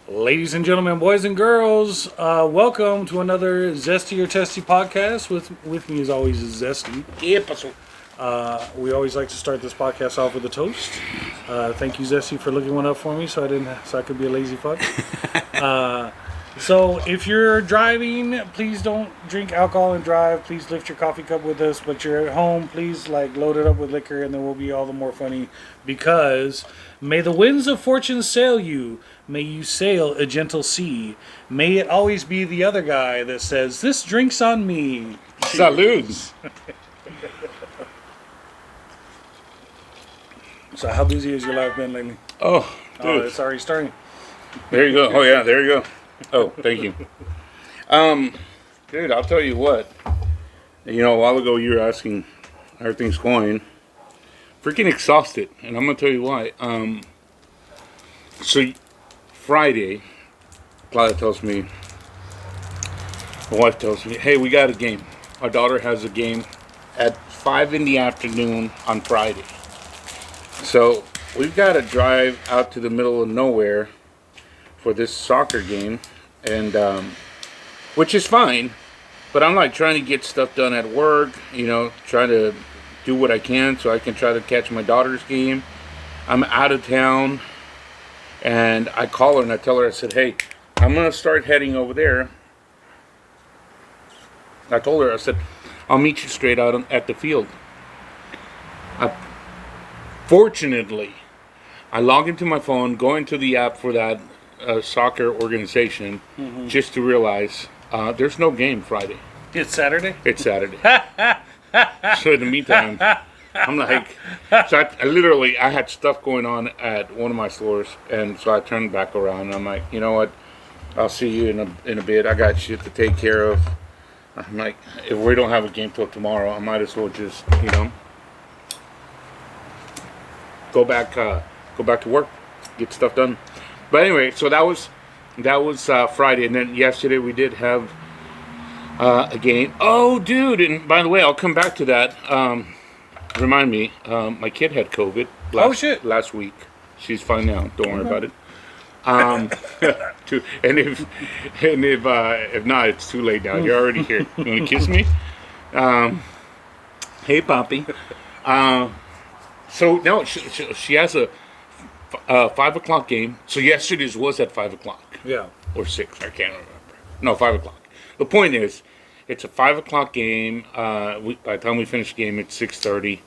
Ladies and gentlemen, boys and girls, welcome to another Zesty or Testy podcast. With me, as always, is Zesty. ¿Qué pasó? We always like to start this podcast off with a toast. Thank you, Zesty, for looking one up for me, so I could be a lazy fuck. So if you're driving, please don't drink alcohol and drive. Please lift your coffee cup with us. But you're at home, please load it up with liquor, and then we'll be all the more funny. Because may the winds of fortune sail you. May you sail a gentle sea. May it always be the other guy that says, "This drink's on me." Salud. So how busy has your life been lately? Oh, dude. Oh, it's already starting. There you go. Oh, yeah, there you go. Oh, thank you. Dude, I'll tell you what. You know, a while ago you were asking how everything's going. Freaking exhausted, and I'm going to tell you why. So, Friday, Claudia tells me, my wife tells me, hey, we got a game. Our daughter has a game at 5 in the afternoon on Friday. So, we've got to drive out to the middle of nowhere for this soccer game, and which is fine, but I'm like trying to get stuff done at work, you know, trying to do what I can so I can try to catch my daughter's game. I'm out of town, and I call her and I tell her, I said, hey, I'm gonna start heading over there. I told her, I said, I'll meet you straight out at the field. Fortunately, I log into my phone, go into the app for that soccer organization, just to realize there's no game Friday. It's Saturday? It's Saturday. So in the meantime, I'm like, so I had stuff going on at one of my stores, and so I turned back around, and I'm like, you know what, I'll see you in a bit. I got shit to take care of. I'm like, if we don't have a game till tomorrow, I might as well just, you know, go back to work, get stuff done. But anyway, so that was Friday, and then yesterday we did have a game. Oh, dude! And by the way, I'll come back to that. Remind me, my kid had COVID. Last week. She's fine now. Don't worry about it. If not, it's too late now. You're already here. You want to kiss me? Hey, Poppy. So no, she has a 5 o'clock game. So yesterday's was at 5 o'clock. Yeah. Or 6, I can't remember. No, 5 o'clock. The point is, it's a 5 o'clock game. By the time we finish the game, it's 6:30.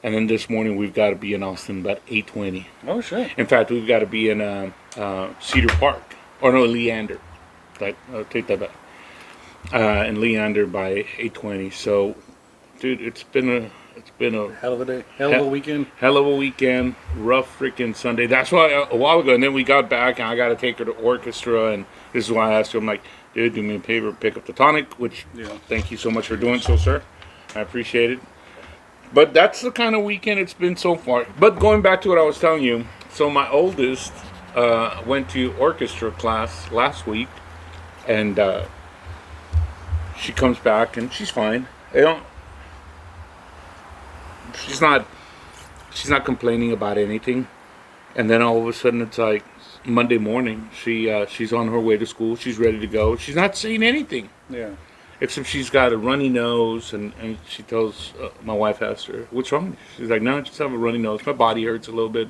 And then this morning, we've got to be in Austin about 8:20. Oh, shit. In fact, we've got to be in Cedar Park. Or no, Leander. Take that back. In Leander by 8:20. So, dude, it's been a Hell of a day. Hell of a weekend. Hell of a weekend. Rough freaking Sunday. That's why a while ago, and then we got back, and I got to take her to orchestra, and this is why I asked her, I'm like, dude, do me a favor, pick up the tonic, which, thank you so much for doing so, sir. I appreciate it. But that's the kind of weekend it's been so far. But going back to what I was telling you, so my oldest went to orchestra class last week, and she comes back, and she's fine. She's not complaining about anything, and then all of a sudden it's like Monday morning. She's on her way to school. She's ready to go. She's not saying anything. Yeah. Except she's got a runny nose, and she tells my wife asked her, "What's wrong?" She's like, "No, I just have a runny nose. My body hurts a little bit.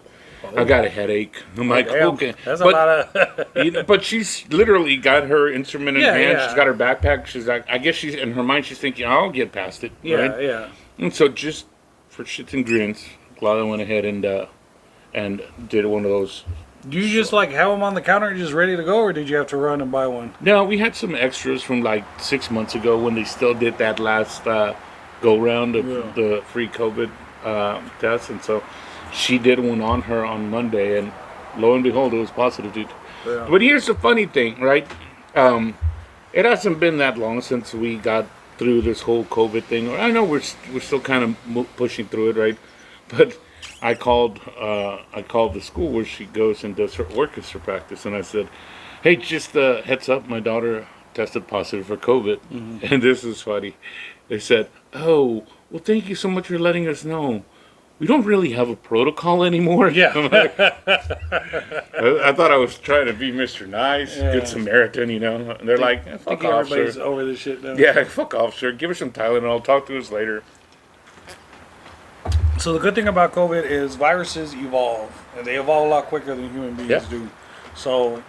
I got a headache." I'm like, damn. "Okay." That's a lot of. But she's literally got her instrument in hand. Yeah. She's got her backpack. She's like, I guess she's in her mind. She's thinking, "I'll get past it." Yeah, right? yeah. And so just for shits and grins, Claudia went ahead and did one of those. Do you just have them on the counter just ready to go, or did you have to run and buy one? No, we had some extras from like 6 months ago when they still did that last go round of the free COVID test, and so she did one on her on Monday, and lo and behold, it was positive, dude. Yeah. But here's the funny thing, right? It hasn't been that long since we got through this whole COVID thing. I know we're still kind of pushing through it, right? But I called the school where she goes and does her orchestra practice, and I said, "Hey, just heads up, my daughter tested positive for COVID." And this is funny. They said, "Oh, well, thank you so much for letting us know. We don't really have a protocol anymore." Yeah. I thought I was trying to be Mr. Nice, Yeah. Good Samaritan, you know. And they're like, I fuck think off, everybody's sir. over this shit now. Yeah, fuck off, sir. Give us some Tylenol. Talk to us later. So the good thing about COVID is viruses evolve, and they evolve a lot quicker than human beings Yeah. do. So,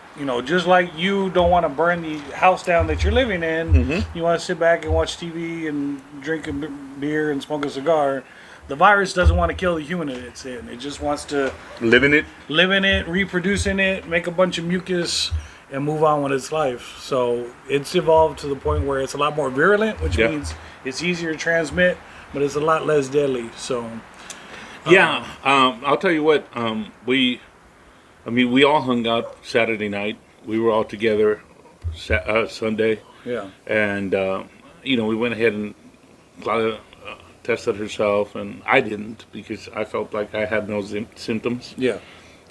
just like you don't want to burn the house down that you're living in, Mm-hmm. you want to sit back and watch TV and drink a beer and smoke a cigar. The virus doesn't want to kill the human it's in. It just wants to Living it. live in it, reproduce in it, make a bunch of mucus, and move on with its life. So it's evolved to the point where it's a lot more virulent, which Yeah. means it's easier to transmit, but it's a lot less deadly. So Yeah, I'll tell you what. We all hung out Saturday night. We were all together Sunday, yeah, and we went ahead and Claudia tested herself, and I didn't because I felt like I had no symptoms. yeah.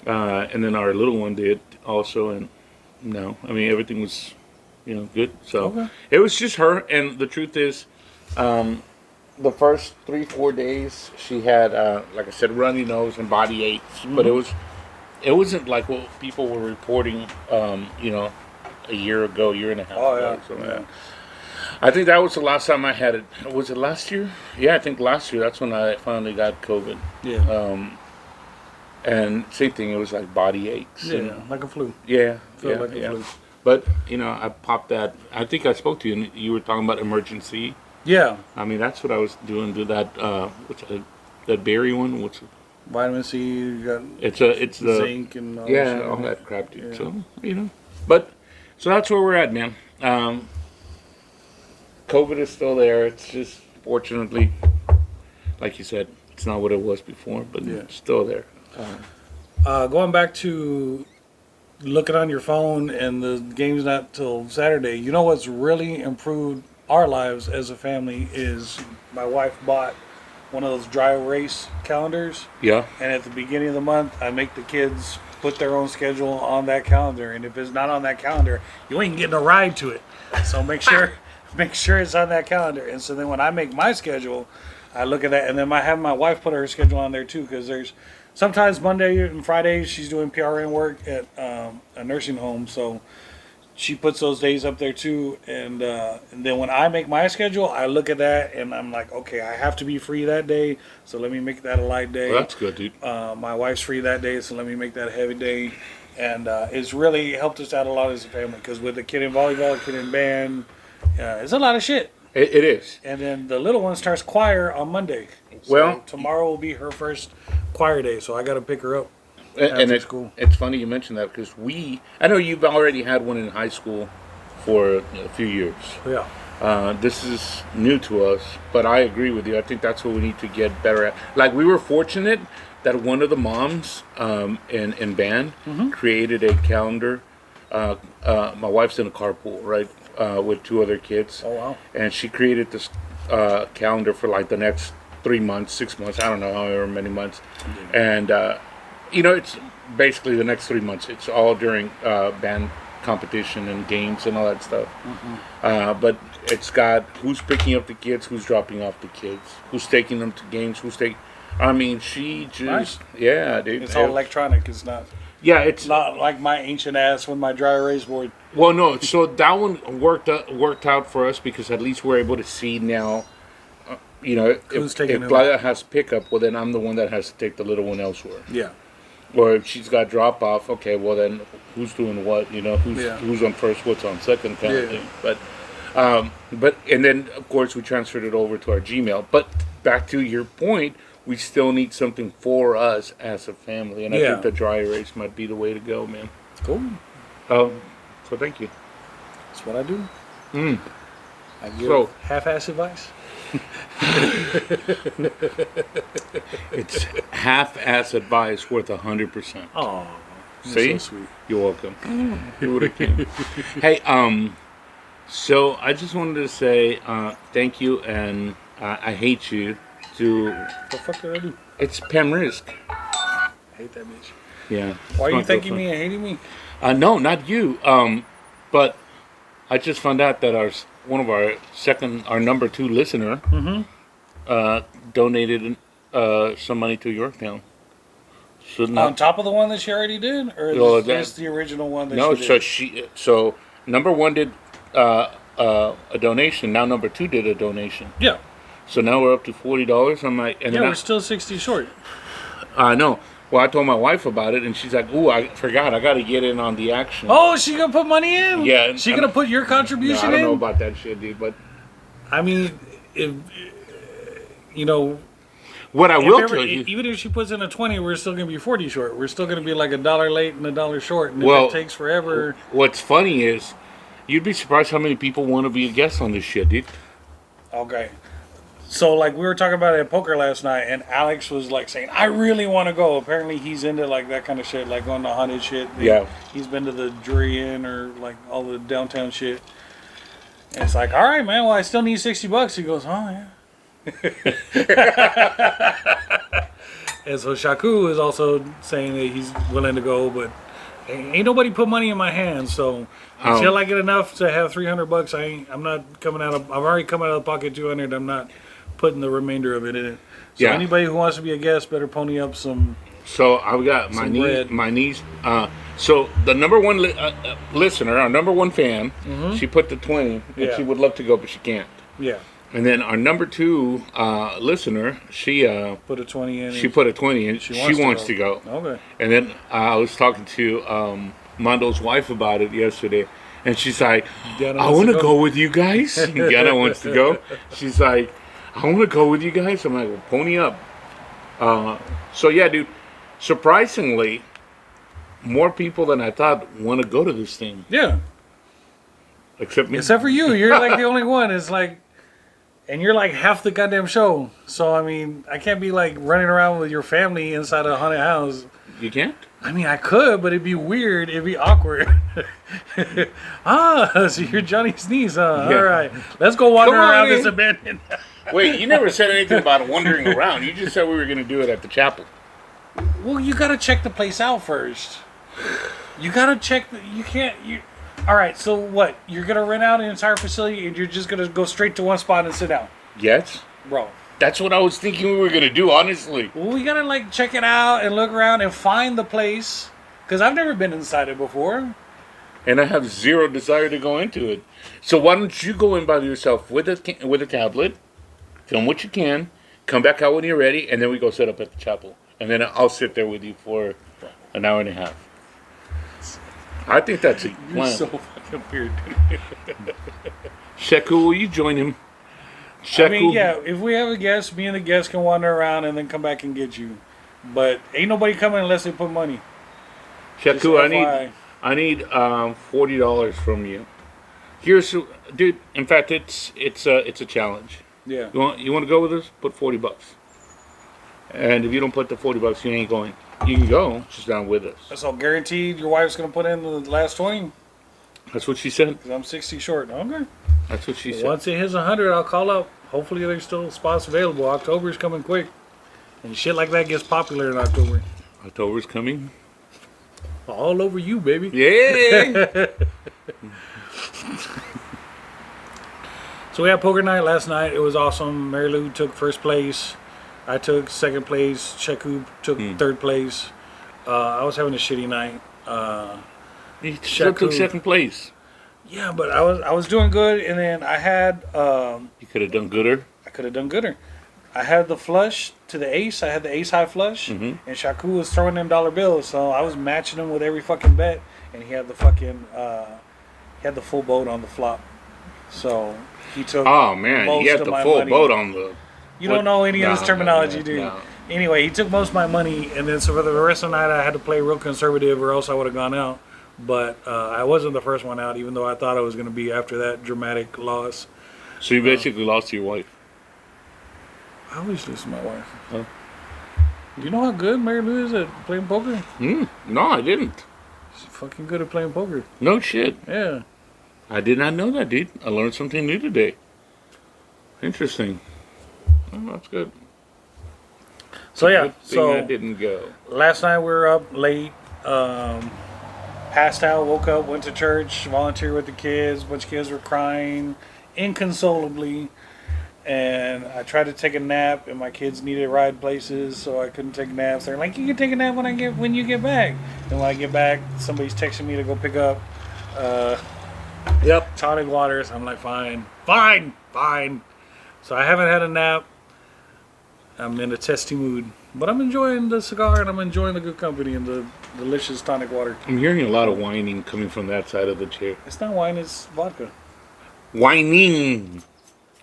And then our little one did also, and no, everything was, good. So Okay. it was just her, and the truth is, the first 3-4 days she had, like I said, runny nose and body aches, but it wasn't like what people were reporting, a year and a half Oh, ago. yeah. So, Yeah. I think that was the last time I had it. Was it last year? Yeah, I think last year. That's when I finally got COVID. Yeah, And same thing, it was like body aches. yeah, And, like a flu. yeah, Felt yeah, like a yeah. flu. But I popped that. I think I spoke to you, and you were talking about emergency. Yeah, That's what I was doing. Do that. That berry one? What's it? vitamin C, you got It's the zinc and all that yeah, shit. all that crap, dude. Yeah. So but so that's where we're at, man. COVID is still there. It's just fortunately, like you said, it's not what it was before, but Yeah. it's still there. Going back to looking on your phone and the game's not till Saturday. You know what's really improved our lives as a family is my wife bought one of those dry erase calendars, Yeah, and at the beginning of the month, I make the kids put their own schedule on that calendar, and if it's not on that calendar, you ain't getting a ride to it. So make sure it's on that calendar. And so then when I make my schedule, I look at that, and then I have my wife put her schedule on there too, because there's sometimes Monday and Fridays she's doing PRN work at a nursing home, so she puts those days up there too. And then when I make my schedule, I look at that and I'm like, okay, I have to be free that day, so let me make that a light day. well, that's good, dude. My wife's free that day, so let me make that a heavy day. And it's really helped us out a lot as a family, because with a kid in volleyball, a kid in band, it's a lot of shit. It is. And then the little one starts choir on Monday. So Well- tomorrow will be her first choir day, so I got to pick her up. And After it's school. It's funny you mentioned that because I know you've already had one in high school for a few years. Yeah. This is new to us, but I agree with you. I think that's what we need to get better at. Like, we were fortunate that one of the moms in band created a calendar. My wife's in a carpool, right, with 2 other kids. Oh, wow. And she created this calendar for like the next 3 months, 6 months, I don't know, however many months. And, it's basically the next 3 months. It's all during band competition and games and all that stuff. But it's got who's picking up the kids, who's dropping off the kids, who's taking them to games, she just, Nice. yeah, dude. It's all electronic. It's not it's not like my ancient ass with my dry erase board. well, no. So that one worked out for us because at least we're able to see now. Who's If taking them? Claudia has pickup, well, then I'm the one that has to take the little one elsewhere. Yeah. Or if she's got drop off, okay, well then who's doing what? Yeah. Who's on first, what's on second, kind of Yeah. thing. But and then of course we transferred it over to our Gmail. But back to your point, we still need something for us as a family, and I Yeah. think the dry erase might be the way to go, man. Cool. So thank you. That's what I do. Mm. I give So- half-ass advice. It's half-ass advice worth 100%. Oh, See? so sweet. You're welcome. You would have came. Hey, so I just wanted to say thank you, and I hate you. What the fuck did I do? It's Pam Risk. I hate that bitch. Yeah. Why are you thanking me and hating me? No, not you. But I just found out that our number 2 listener, donated some money to Yorktown. So On top of the one that she already did, or No, is this the original one that no, she did? so number one did a donation. Now number two did a donation. Yeah, So now we're up to $40. I'm like, and yeah, then we're still 60 short. I know. Well, I told my wife about it, and she's like, "Ooh, I forgot. I got to get in on the action." Oh, she gonna put money in? Yeah, she gonna put your No, contribution I don't in? know about that shit, dude. But I mean, if you know, what I if will ever- tell you, even if she puts in a 20, we're still gonna be 40 short. We're still gonna be like $1 late and $1 short. And Well, if it takes forever, what's funny is, you'd be surprised how many people want to be a guest on this shit, dude. okay. So like we were talking about it at poker last night, and Alex was like saying, "I really want to go." Apparently, he's into like that kind of shit, like going to haunted shit. Yeah. He's been to the Drury Inn or like all the downtown shit. And it's like, all right, man. Well, I still need $60. He goes, oh yeah. And so Shaku is also saying that he's willing to go, but ain't nobody put money in my hands. So until I get enough to have $300, I'm not coming out of. I've already come out of the pocket 200. I'm not putting the remainder of it in it. So Yeah. anybody who wants to be a guest better pony up some. So I've got my Some niece. bread. My niece. So the number one listener, our number one fan, she put the 20, and Yeah. she would love to go, but she can't. Yeah, And then our number two listener, she put a 20 in. she put a 20 in. She wants to go. Okay. And then I was talking to Mondo's wife about it yesterday, and she's like, Diana "I wants want to to go? go with you guys." Diana wants to go. She's like, "I want to go with you guys." I'm like, "Well, pony up." So yeah, dude. Surprisingly, more people than I thought want to go to this thing, Yeah. except me. Except for you. You're like the only one. It's like, and you're like half the goddamn show. So, I mean, I can't be like running around with your family inside a haunted house. You can't. I mean, I could, but it'd be weird. It'd be awkward. So you're Johnny's niece, huh? Yeah. All right. Let's go wander Come on around in. this abandoned. Wait, you never said anything about wandering around. You just said we were going to do it at the chapel. Well, you got to check the place out first. You got to check. You can't. All right. So what? You're going to rent out an entire facility and you're just going to go straight to one spot and sit down? Yes. Bro. That's what I was thinking we were going to do, honestly. Well, we gotta like check it out and look around and find the place, because I've never been inside it before. And I have zero desire to go into it. So why don't you go in by yourself with a tablet, film what you can, come back out when you're ready, and then we go set up at the chapel. And then I'll sit there with you for an hour and a half. I think that's a You're plan. so fucking weird. Sheku, will you join him? I Sheku, mean, yeah, if we have a guest, me and the guest can wander around and then come back and get you. But ain't nobody coming unless they put money. Just Sheku, FYI. I need $40 from you. Dude. In fact, it's a challenge. Yeah. You want to go with us? Put $40. And if you don't put the $40, you ain't going. You can go, just not with us. So guaranteed your wife's gonna put in the last 20? That's what she said. Because I'm 60 short. Okay. That's what she said. Once it hits 100, I'll call up. Hopefully there's still spots available. October's coming quick. And shit like that gets popular in October. October's coming. All over you, baby. Yeah. So we had poker night last night. It was awesome. Mary Lou took first place. I took second place. Sheku took third place. I was having a shitty night. He still took second place. Yeah, but I was doing good, and then I had You could have done gooder. I could have done gooder. I had the flush to the ace. I had the ace high flush, and Shaku was throwing them dollar bills, so I was matching him with every fucking bet, and he had the fucking he had the full boat on the flop. So he took. Oh man, most he had of the my full money. boat on the. You don't know any of this No, terminology, no, dude. no. Anyway, he took most of my money, and then so for the rest of the night, I had to play real conservative, or else I would have gone out. But I wasn't the first one out, even though I thought I was going to be after that dramatic loss. So you basically lost to your wife. I always lose to my wife. Huh? You know how good Mary Lou is at playing poker? No, I didn't. She's fucking good at playing poker. No shit. Yeah. I did not know that, dude. I learned something new today. Interesting. Oh, that's good. So yeah, Good thing I so didn't go. last night we were up late, passed out, woke up, went to church, volunteered with the kids. A bunch of kids were crying inconsolably. and I tried to take a nap, and my kids needed ride places, so I couldn't take naps. They're like, "You can take a nap when you get back." And when I get back, somebody's texting me to go pick up tonic waters. I'm like, fine. So I haven't had a nap. I'm in a testy mood, but I'm enjoying the cigar and I'm enjoying the good company and the delicious tonic water. I'm hearing a lot of whining coming from that side of the chair. It's not wine, it's vodka. Whining,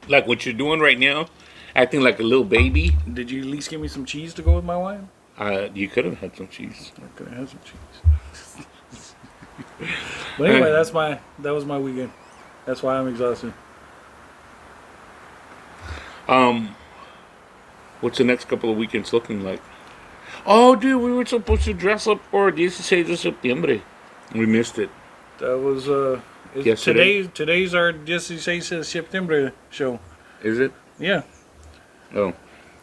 like what you're doing right now, acting like a little baby. Did you at least give me some cheese to go with my wine? You could have had some cheese. I could have had some cheese. But anyway, that was my weekend. That's why I'm exhausted. What's the next couple of weekends looking like? Oh, dude, we were supposed to dress up for 16 de septiembre. We missed it. That was Yesterday? Today's our 16 de septiembre show. Is it? Yeah. Oh.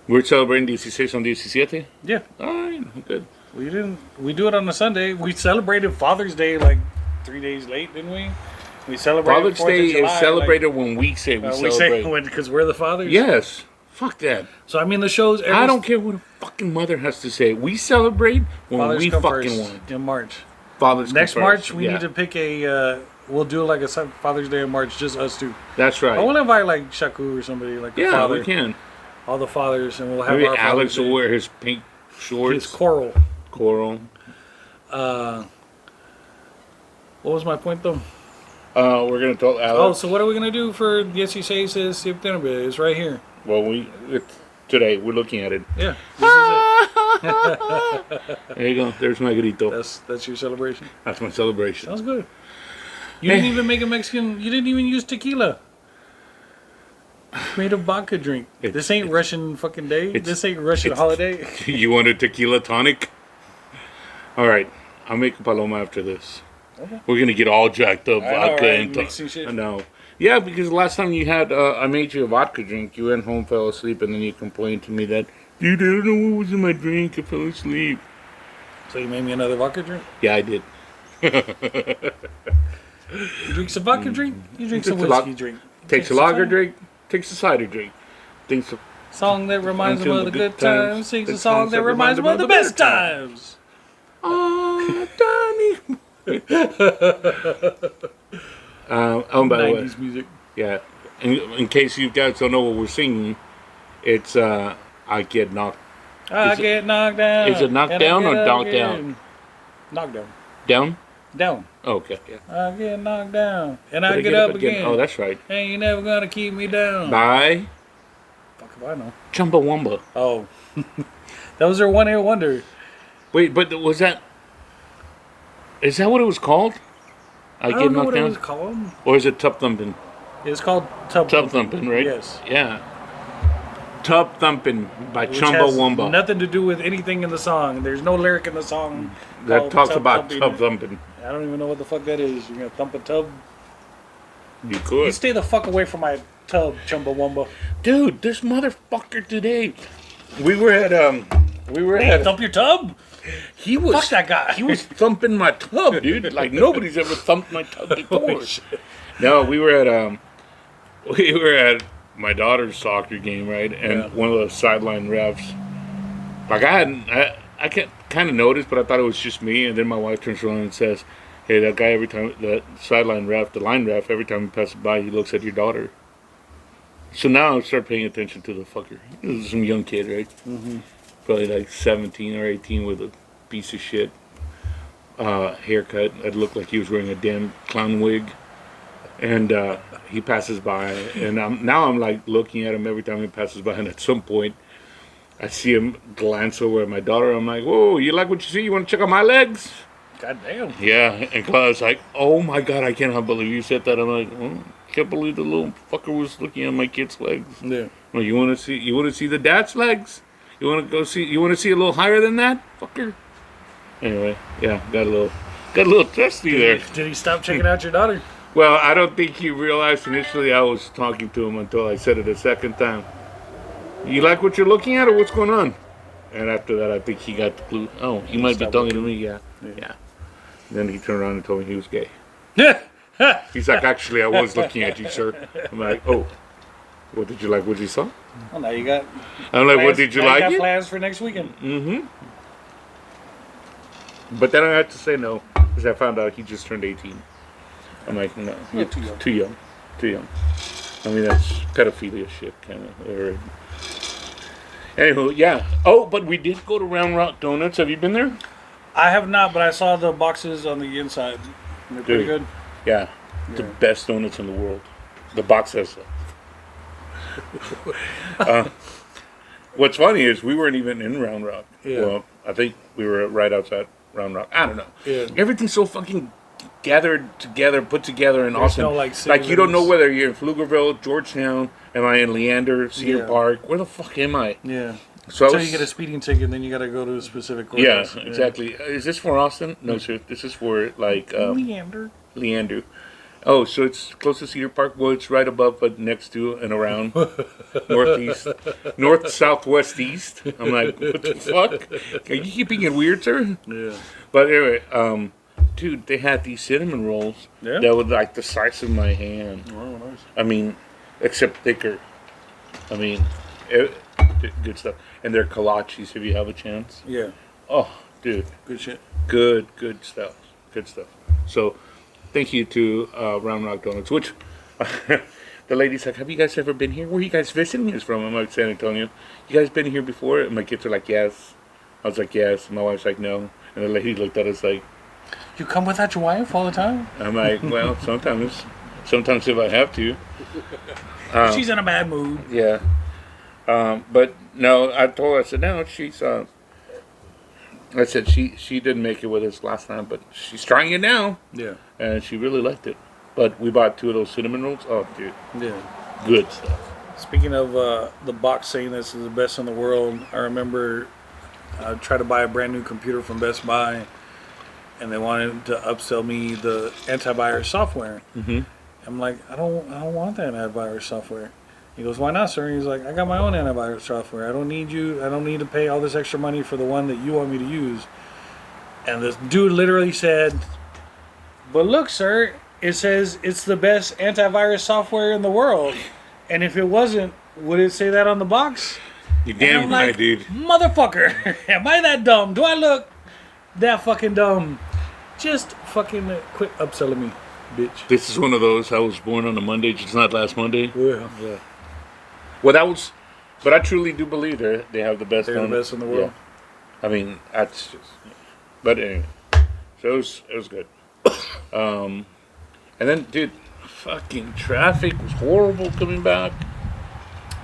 We're celebrating 16 on 17? Yeah. All right, good. We do it on a Sunday. We celebrated Father's Day like 3 days late, didn't we? We celebrated Father's Day July, is celebrated when we say we celebrate. We say because we're the fathers? Yes. Fuck that. So, I mean, the shows... I don't care what a fucking mother has to say. We celebrate when Fathers we come fucking first want. in March. Fathers Next come March, first. we need to pick a... we'll do like a Father's Day in March, just us two. That's right. I want to invite like Shaku or somebody, like a Yeah, father. we can. All the fathers, and we'll have Maybe our Alex Father's will Day. wear his pink shorts. His coral. What was my point though? We're gonna tell Alex. Oh, so what are we gonna do for 16 de septiembre? It's right here. Well, today we're looking at it. Yeah, this is it. There you go. There's my grito. That's your celebration. That's my celebration. Sounds good. You didn't even make a Mexican. You didn't even use tequila. You made a vodka drink. This ain't Russian fucking day. This ain't Russian holiday. You want a tequila tonic? All right, I'll make a paloma after this. Okay. We're gonna get all jacked up vodka right? and Mixing shit. I know. Yeah, because the last time you had, I made you a vodka drink. You went home, fell asleep, and then you complained to me that, dude, I don't know what was in my drink. I fell asleep. So you made me another vodka drink? Yeah, I did. You drink some vodka drink? You drink some Takes a lot- whiskey drink. Takes a lager drink. Takes a cider drink. Thinks of Song that reminds them Until of the the good good times. times. Sings The a song that reminds them of the best times. oh, Donnie. By the way, 90s music. yeah. In case you guys don't know what we're singing, it's I get knocked I Is it- get knocked down. is it knocked and I down or get up knocked again. down? Knocked down. down. Down. Oh, okay. Yeah. I get knocked down. And But I get up again. Oh, that's right. And you're never gonna keep me down. Bye. Fuck if I know. Chumbawamba. Oh. That was their one-hit wonder. Wait, but was that? Is that what it was called? I Get don't know knocked what it down, was called. or is it Tub Thumping? It's called Tub Tub Thumping, right? Yes. Yeah. Tub Thumping by Which has Chumbawamba. nothing to do with anything in the song. There's no lyric in the song That called talks Tub about Thumping. tub thumping. I don't even know what the fuck that is. You're gonna thump a tub? You You could. stay the fuck away from my tub, Chumbawamba. Dude, this motherfucker today. We were at Hey, thump your tub? he was Fuck that guy. He was thumping my tub, dude. Like nobody's ever thumped my tub before. Holy shit. No, we were at my daughter's soccer game, right? And Yeah. one of the sideline refs, like I kind of noticed, but I thought it was just me. And then my wife turns around and says, "Hey, that guy every time the sideline ref, the line ref, every time he passes by, he looks at your daughter." So now I start paying attention to the fucker. This is some young kid, right? Mm-hmm. Probably like 17 or 18 with a piece of shit haircut. It looked like he was wearing a damn clown wig. And he passes by, and I'm like looking at him every time he passes by, and at some point, I see him glance over at my daughter. I'm like, "Whoa, you like what you see? You want to check out my legs?" God damn. Yeah, and Claudia's like, "Oh my god, I cannot believe you said that." I'm like, "Oh, can't believe the little fucker was looking at my kid's legs." Yeah. Well, you want to see the dad's legs? You want to see a little higher than that, fucker? Anyway, yeah, got a little thirsty there. Did he stop checking out your daughter? Well, I don't think he realized initially I was talking to him until I said it a second time. You like what you're looking at, or what's going on? And after that, I think he got the clue. Oh, you might be Stop talking to me, yeah. Then he turned around and told me he was gay. Yeah. He's like, "Actually, I was looking at you, sir." I'm like, "Oh, What did you like? What you saw? Well, now you got. I'm like, what plans- did you now like? got It? plans for next weekend. Mm-hmm. But then I had to say no because I found out he just turned 18. I'm like, no, Yeah, too young. Too young. Too young. I mean, that's pedophilia shit, kind of. Anywho, yeah. Oh, but we did go to Round Rock Donuts. Have you been there? I have not, but I saw the boxes on the inside. They're pretty Dude. good. Yeah. The Yeah. best donuts in the world. The box says so. What's funny is we weren't even in Round Rock. Yeah. Well, I think we were right outside Round Rock. I don't know. Yeah. Everything's so fucking gathered together, put together in There's Austin. no, like, city you don't know limits. whether you're in Pflugerville, Georgetown, am I in Leander, Cedar Yeah. Park? Where the fuck am I? Yeah. So, I So was- you get a speeding ticket, and then you got to go to a specific yeah, courthouse. exactly. Is this for Austin? No, sir. This is for like Leander. Leander. Oh, so it's close to Cedar Park. Well, it's right above, but next to and around northeast, north, southwest, east. I'm like, what the fuck? Are you keeping it weird, sir? Yeah. But anyway, dude, they had these cinnamon rolls Yeah? that were like the size of my hand. Oh, nice. I mean, except thicker. I mean, good stuff. And they're kolaches if you have a chance. Yeah. Oh, dude. Good shit. Good stuff. Good stuff. So, thank you to Round Rock Donuts, which the lady's like, have you guys ever been here? Where are you guys visiting us from? I'm like, San Antonio. You guys been here before? And my kids are like, yes. I was like, yes. And my wife's like, no. And the lady looked at us like, You come without your wife all the time? I'm like, well, sometimes if I have to. She's in a bad mood. Yeah. But no, I told her, I said, no, she's, I said she didn't make it with us last time, but she's trying it now. Yeah. And she really liked it. But we bought 2 of those cinnamon rolls. Oh, dude, Yeah. good stuff. Speaking of the box saying this is the best in the world, I remember I tried to buy a brand new computer from Best Buy, and they wanted to upsell me the antivirus software. Mhm. I'm like, I don't want that antivirus software. He goes, why not, sir? He's like, I got my own antivirus software. I don't need to pay all this extra money for the one that you want me to use. And this dude literally said, but look, sir, it says it's the best antivirus software in the world. And if it wasn't, would it say that on the box? You And damn I'm right, like, dude. motherfucker, am I that dumb? Do I look that fucking dumb? Just fucking quit upselling me, bitch. This is one of those. I was born on a Monday, just not last Monday. Yeah. Well, that was, but I truly do believe they have the best. They're the one. best in the world. Yeah. I mean, that's just. But anyway, so it was good. And then, dude, fucking traffic was horrible coming back.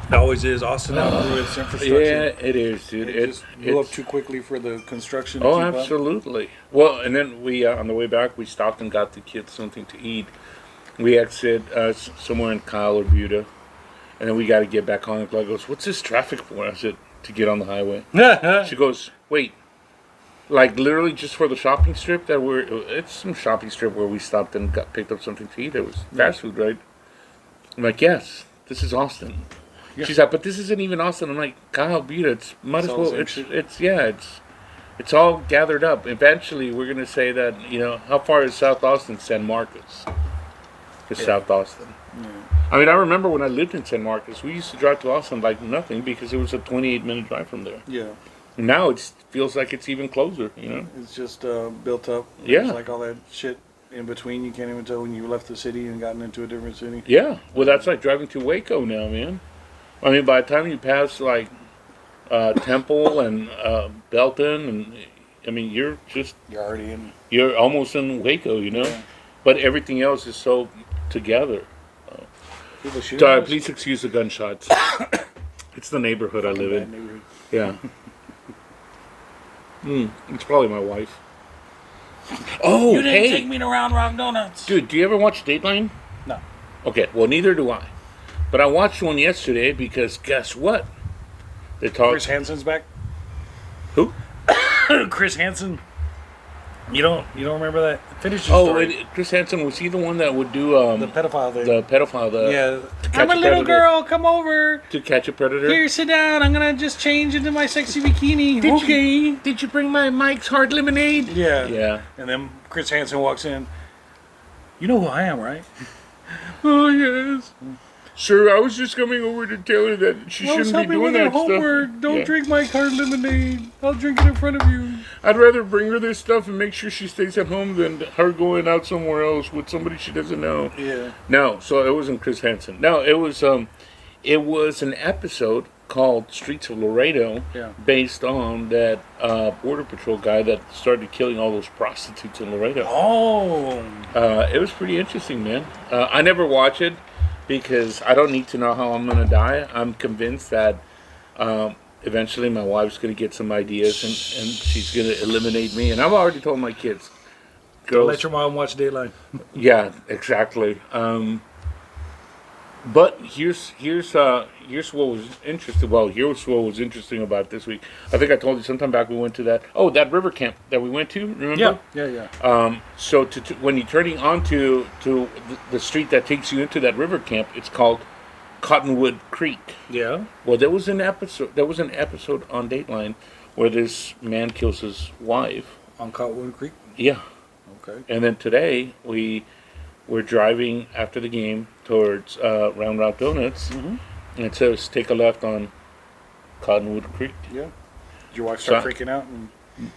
It always is. Austin outgrew its infrastructure. Yeah, it is, dude. It just blew up it's- too quickly for the construction to Oh, keep up. absolutely. Well, and then we on the way back, we stopped and got the kids something to eat. We exit somewhere in Kyle or Buda, and then we got to get back on. And Glenn goes, "What's this traffic for?" I said, "To get on the highway." She goes, "Wait, like literally just for the shopping strip that it's some shopping strip where we stopped and picked up something to eat. It was fast food, right?" I'm like, "Yes, this is Austin." Yeah. She's like, "But this isn't even Austin." I'm like, "Kyle, Buda, it's might It's as all the well. same It's all gathered up. Eventually, we're gonna say that how far is South Austin? San Marcos. It's South Austin. Yeah. I mean, I remember when I lived in San Marcos, we used to drive to Austin like nothing because it was a 28-minute drive from there. Yeah. Now it feels like it's even closer. It's just built up. Yeah. It's like all that shit in between. You can't even tell when you left the city and gotten into a different city. Yeah. Well, that's like driving to Waco now, man. I mean, by the time you pass like Temple and Belton, and I mean, you're You're already in. almost in Waco, Yeah. But everything else is so together. People shooting Sorry, us? please excuse the gunshots. It's the neighborhood I live Bad in. neighborhood. Yeah. It's probably my wife. Oh, You didn't hey, take me to Round Rock Donuts. dude, do you ever watch Dateline? No. Okay, well, neither do I. But I watched one yesterday because guess what? They talked. Chris Hansen's back. Who? Chris Hansen. You don't remember that? Finish your story. Chris Hansen, was he the one that would do The pedophile thing. the pedophile? Yeah. Catch I'm a a little Predator. girl. Come over. To Catch a Predator? Here, sit down. I'm gonna just change into my sexy bikini. Okay. Did you bring my Mike's Hard Lemonade? Yeah. Yeah. And then Chris Hansen walks in. You know who I am, right? Oh yes. Sir, I was just coming over to tell her that she I was shouldn't be helping doing with her that homework. stuff. Don't Yeah. drink my card lemonade. I'll drink it in front of you. I'd rather bring her this stuff and make sure she stays at home than her going out somewhere else with somebody she doesn't know. Yeah. No, so it wasn't Chris Hansen. No, it was an episode called Streets of Laredo, Yeah. based on that Border Patrol guy that started killing all those prostitutes in Laredo. Oh. It was pretty interesting, man. I never watch it because I don't need to know how I'm gonna die. I'm convinced that eventually my wife's gonna get some ideas and she's gonna eliminate me. And I've already told my kids, girls, Let your mom watch Dateline. yeah, exactly. But here's what was interesting. Well, here's what was interesting about this week. I think I told you sometime back we went to that river camp that we went to. Remember? Yeah. So when you're turning onto the street that takes you into that river camp, it's called Cottonwood Creek. Yeah. Well, there was an episode on Dateline where this man kills his wife. On Cottonwood Creek. Yeah. Okay. And then today we're driving after the game towards Round Rock Donuts, Mm-hmm. and it says take a left on Cottonwood Creek. Yeah. Did your wife start So- freaking out? And...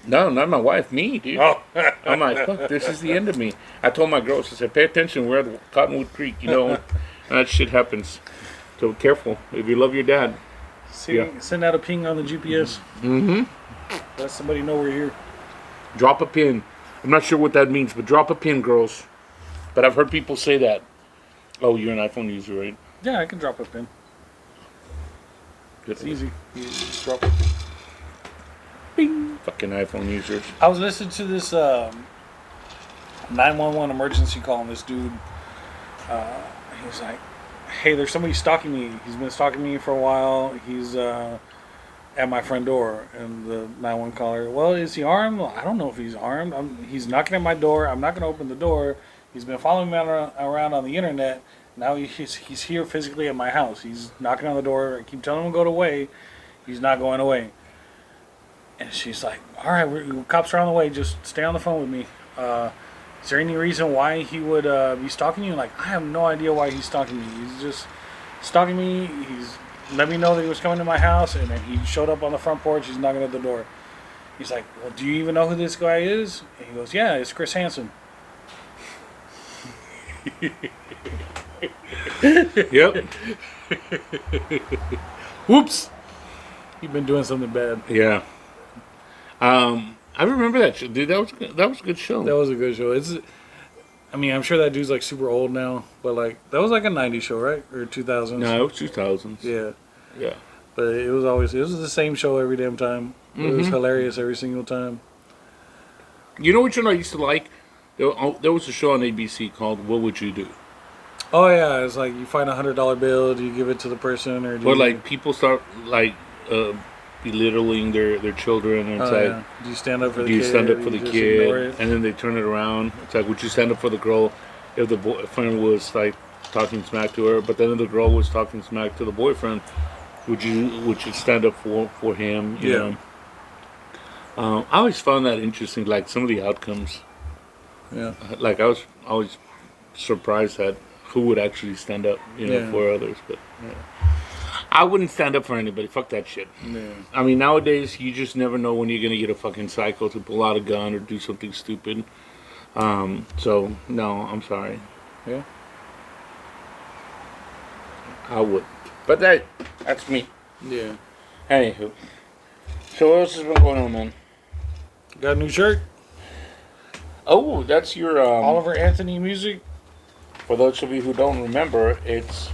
No, not my wife, me, dude. Oh. I'm like, fuck, this is the end of me. I told my girls, I said, pay attention, we're at Cottonwood Creek, that shit happens. So careful, if you love your dad. Send out a ping on the GPS. Mm-hmm. Let somebody know we're here. Drop a pin. I'm not sure what that means, but drop a pin, girls. But I've heard people say that. Oh, you're an iPhone user, right? Yeah, I can drop a pin. Good. It's easy. You just drop it. Bing. Fucking iPhone users. I was listening to this 911 emergency call, and this dude, he was like, hey, there's somebody stalking me. He's been stalking me for a while. He's at my front door. And the 911 caller, well, is he armed? Well, I don't know if he's armed. He's knocking at my door. I'm not going to open the door. He's been following me around on the internet. Now he's here physically at my house. He's knocking on the door. I keep telling him to go away. He's not going away. And she's like, all right, cops are on the way. Just stay on the phone with me. Is there any reason why he would be stalking you? Like, I have no idea why he's stalking me. He's just stalking me. He's let me know that he was coming to my house, and then he showed up on the front porch. He's knocking at the door. He's like, well, do you even know who this guy is? And he goes, yeah, it's Chris Hansen. Yep. Whoops. You've been doing something bad. Yeah. I remember that show, dude. That was a good show. That was a good show. I'm sure that dude's like super old now, but like that was like a '90s show, right? Or 2000s? No, it was 2000s. Yeah. Yeah. But it was the same show every damn time. It was hilarious every single time. You know which one I used to like? There was a show on ABC called "What Would You Do?" Oh yeah, it's like you find $100 bill, do you give it to the person, or do Or you, like people start like belittling their children, and it's like, yeah. Do you stand up for the do you kid? stand up or for the you just ignore kid? it? And then they turn it around. It's like, would you stand up for the girl if the boyfriend was like talking smack to her? But then if the girl was talking smack to the boyfriend, would you stand up for him? You Yeah. know? I always found that interesting. Like some of the outcomes. Yeah. Like I was always surprised at who would actually stand up, Yeah. for others. But yeah. I wouldn't stand up for anybody. Fuck that shit. Yeah. I mean, nowadays you just never know when you're gonna get a fucking psycho to pull out a gun or do something stupid. So no, I'm sorry. Yeah. I would. But that's me. Yeah. Anywho. So what else has been going on, man? Got a new shirt? Oh, that's your Oliver Anthony music? for those of you who don't remember, it's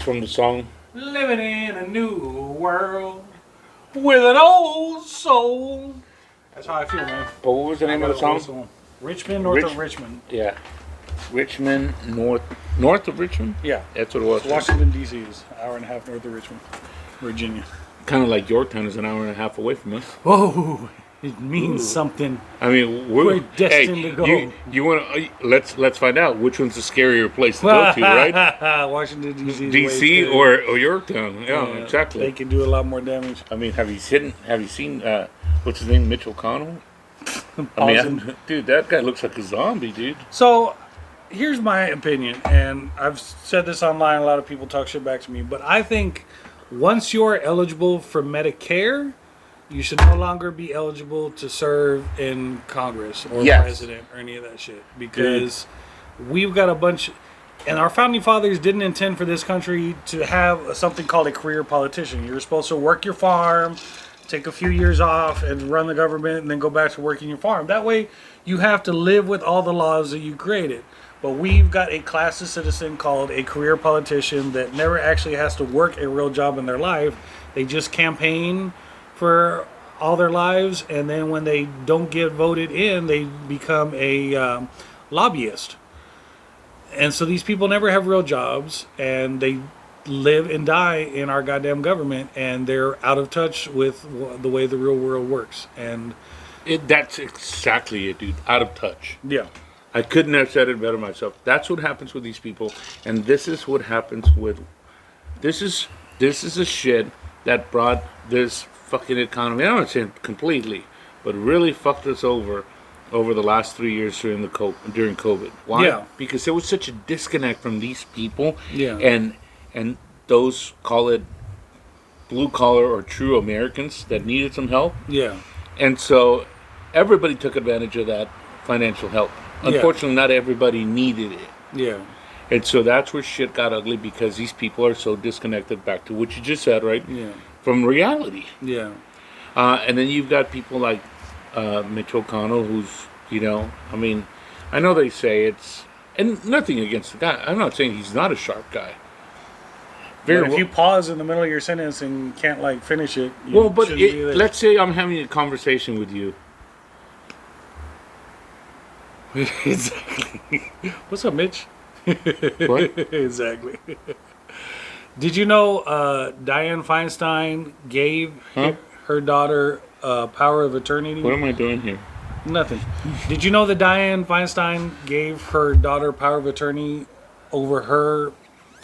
from the song Living in a new world with an old soul. That's how I feel, man. but what was the name of the song? Richmond, north of Richmond. Yeah. Richmond, north of Richmond? Yeah. That's what it was. Washington, D.C. is an hour and a half north of Richmond, Virginia. Kind of like Yorktown is an hour and a half away from us. Whoa, it means something. I mean, We're destined to go. You want to? Let's find out which one's the scarier place to go to, right? Washington, D.C. is D.C. way or Yorktown? Yeah, scarier. exactly. They can do a lot more damage. I mean, have you seen what's his name, Mitch O'Connell? I Awesome. mean, dude, that guy looks like a zombie, dude. So, here's my opinion, and I've said this online. A lot of people talk shit back to me, but I think once you're eligible for Medicare, you should no longer be eligible to serve in Congress or Yes. president or any of that shit because we've got a bunch. And our founding fathers didn't intend for this country to have something called a career politician. You're supposed to work your farm, take a few years off, and run the government, and then go back to working your farm. That way, you have to live with all the laws that you created. But we've got a class of citizen called a career politician that never actually has to work a real job in their life. They just campaign for all their lives, and then when they don't get voted in, they become a lobbyist. And so these people never have real jobs, and they live and die in our goddamn government, and they're out of touch with the way the real world works. And That's exactly it, dude. Out of touch. yeah, I couldn't have said it better myself. That's what happens with these people, and this is what happens with. This is a shit that brought this fucking economy. I'm not saying completely, but really fucked us over the last 3 years during COVID. Why? Yeah. Because there was such a disconnect from these people. Yeah. And those, call it blue collar or true Americans that needed some help. yeah, And so everybody took advantage of that financial help. Yeah. Unfortunately, not everybody needed it. yeah, And so that's where shit got ugly because these people are so disconnected, back to what you just said, right? yeah, From reality. yeah, And then you've got people like Mitch O'Connell, who's, I mean, I know they say it's, and nothing against the guy. I'm not saying he's not a sharp guy. But if you pause in the middle of your sentence and can't like finish it, you Well, but shouldn't be there. let's say I'm having a conversation with you. Exactly. What's up, Mitch? What? Exactly. Did you know Dianne Feinstein gave Huh? her daughter power of attorney? What am I doing here? Nothing. Did you know that Dianne Feinstein gave her daughter power of attorney over her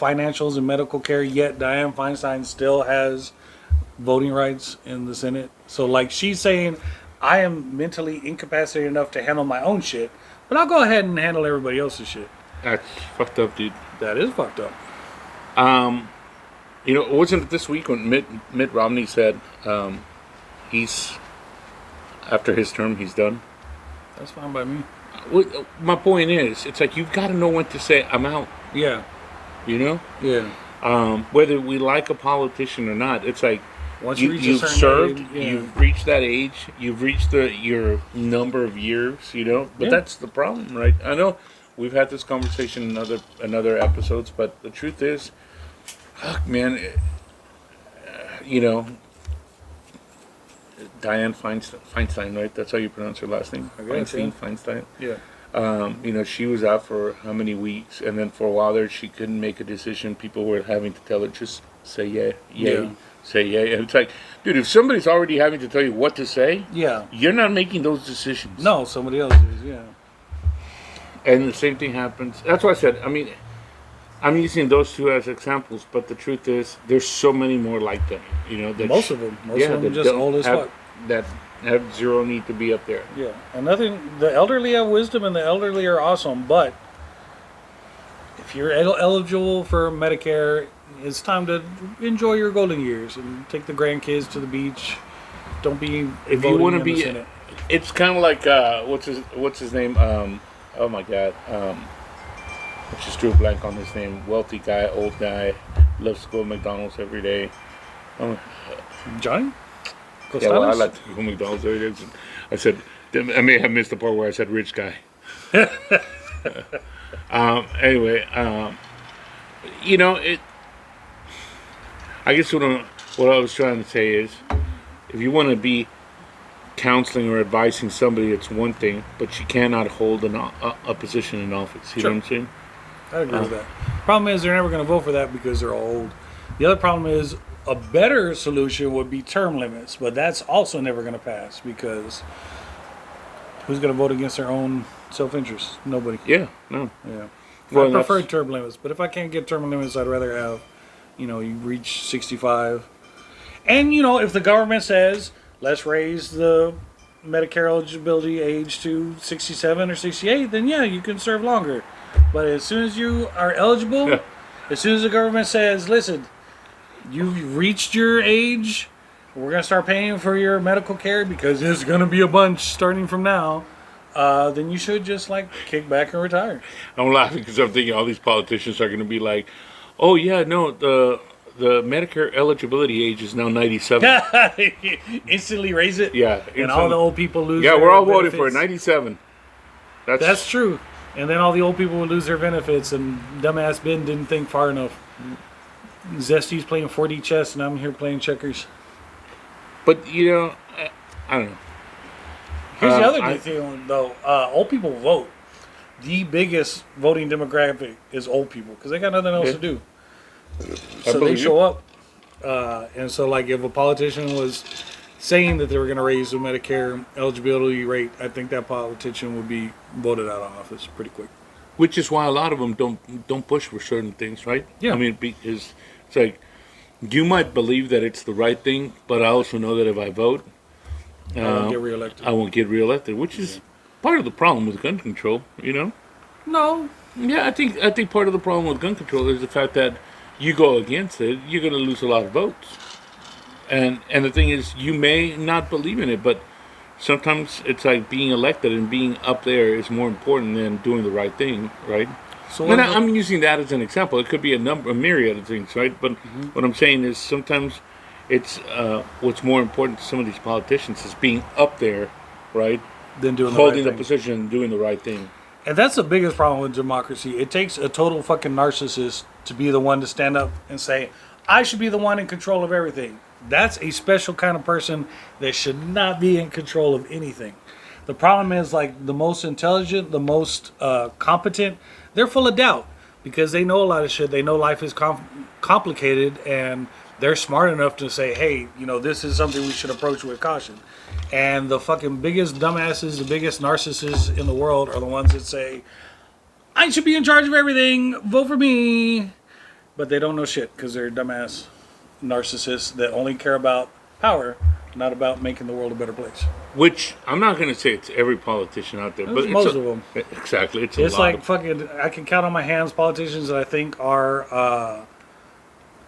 financials and medical care, yet Dianne Feinstein still has voting rights in the Senate? So, like, she's saying, I am mentally incapacitated enough to handle my own shit, but I'll go ahead and handle everybody else's shit. That's fucked up, dude. That is fucked up. Wasn't it this week when Mitt Romney said he's, after his term, he's done? That's fine by me. My point is, it's like you've got to know when to say, I'm out, Yeah, you know? yeah. Whether we like a politician or not, it's like, Once you reach a you've certain served, age, yeah. you've reached that age, you've reached your number of years, but Yeah. that's the problem, right? I know we've had this conversation in other episodes, but the truth is, fuck, man, Dianne Feinstein, right? That's how you pronounce her last name. I guess, Feinstein. Yeah. She was out for how many weeks, and then for a while there, she couldn't make a decision. People were having to tell her, just say Yeah. say yay. And it's like, dude, if somebody's already having to tell you what to say, Yeah. you're not making those decisions. No, somebody else is, yeah. And the same thing happens. That's why I said, I mean, I'm using those two as examples, but the truth is, there's so many more like them. That Most of them. Most of them that just don't old as have, fuck. that have zero need to be up there. Yeah. And the elderly have wisdom and the elderly are awesome, but if you're eligible for Medicare, it's time to enjoy your golden years and take the grandkids to the beach. Don't be If you voting want to in the be, Senate. it's kind of like what's his name? Oh my God, I just drew a blank on his name. Wealthy guy, old guy, loves to go to McDonald's every day. Johnny? Yeah, well, I Costales? like to go to McDonald's every day. I said I may have missed the part where I said rich guy. Anyway, it. I guess what I was trying to say is, if you want to be counseling or advising somebody, it's one thing, but you cannot hold a position in office. You Sure. know what I'm saying? I agree with that. Problem is, they're never going to vote for that because they're old. The other problem is, a better solution would be term limits, but that's also never going to pass because who's going to vote against their own self-interest? Nobody. Yeah. No. Yeah. Well, I prefer that's- term limits, but if I can't get term limits, I'd rather have, you reach 65. And, if the government says, let's raise the Medicare eligibility age to 67 or 68, then yeah, you can serve longer. But as soon as you are eligible, as soon as the government says, listen, you've reached your age, we're going to start paying for your medical care because there's going to be a bunch starting from now, then you should just like kick back and retire. I'm laughing because I'm thinking all these politicians are going to be like, "Oh yeah, no, the Medicare eligibility age is now 97." Instantly raise it. Yeah, And all the old people lose Yeah, their we're all voting for it. benefits. 97. That's true. And then all the old people would lose their benefits, and dumbass Ben didn't think far enough. Zesty's playing 4D chess, and I'm here playing checkers. But you know, I don't know. Here's the other I- thing, though. Old people vote. The biggest voting demographic is old people because they got nothing else Yeah. to do. I So they believe show you. up. And so, like, if a politician was saying that they were going to raise the Medicare eligibility rate, I think that politician would be voted out of office pretty quick. Which is why a lot of them don't push for certain things, right? Yeah. I mean, because it's like you might believe that it's the right thing, but I also know that if I vote, I won't get reelected. I won't get reelected, which is part of the problem with gun control. You know? No. Yeah, I think part of the problem with gun control is the fact that you go against it, you're going to lose a lot of votes. And the thing is, you may not believe in it, but sometimes it's like being elected and being up there is more important than doing the right thing, right? So And what I'm using that as an example. It could be a myriad of things, right? But what I'm saying is sometimes it's what's more important to some of these politicians is being up there, right? then doing Holding the the right thing. position and doing the right thing. And that's the biggest problem with democracy. It takes a total fucking narcissist to be the one to stand up and say, I should be the one in control of everything. That's a special kind of person that should not be in control of anything. The problem is, like, the most intelligent, the most competent, they're full of doubt because they know a lot of shit. They know life is complicated, and they're smart enough to say, hey, you know, this is something we should approach with caution. And the fucking biggest dumbasses, the biggest narcissists in the world are the ones that say, I should be in charge of everything, vote for me. But they don't know shit because they're dumbass narcissists that only care about power, not about making the world a better place. Which I'm not going to say it's every politician out there, but It's most of them. Exactly, it's a It's lot like of, fucking, I can count on my hands politicians that I think are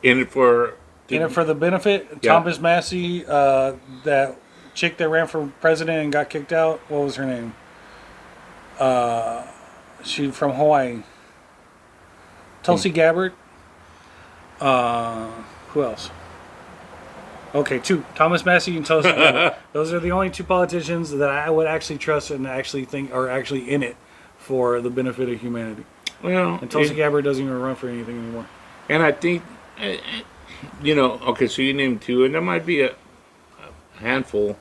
in it for in it for the benefit. Yeah. Thomas Massey, that chick that ran for president and got kicked out. What was her name? She from Hawaii. Tulsi Gabbard. Who else? Okay, two. Thomas Massey and Tulsi Gabbard. Those are the only two politicians that I would actually trust and actually think are actually in it for the benefit of humanity. well, And Tulsi Gabbard doesn't even run for anything anymore. and I think okay, so you named two, and there might be a handful,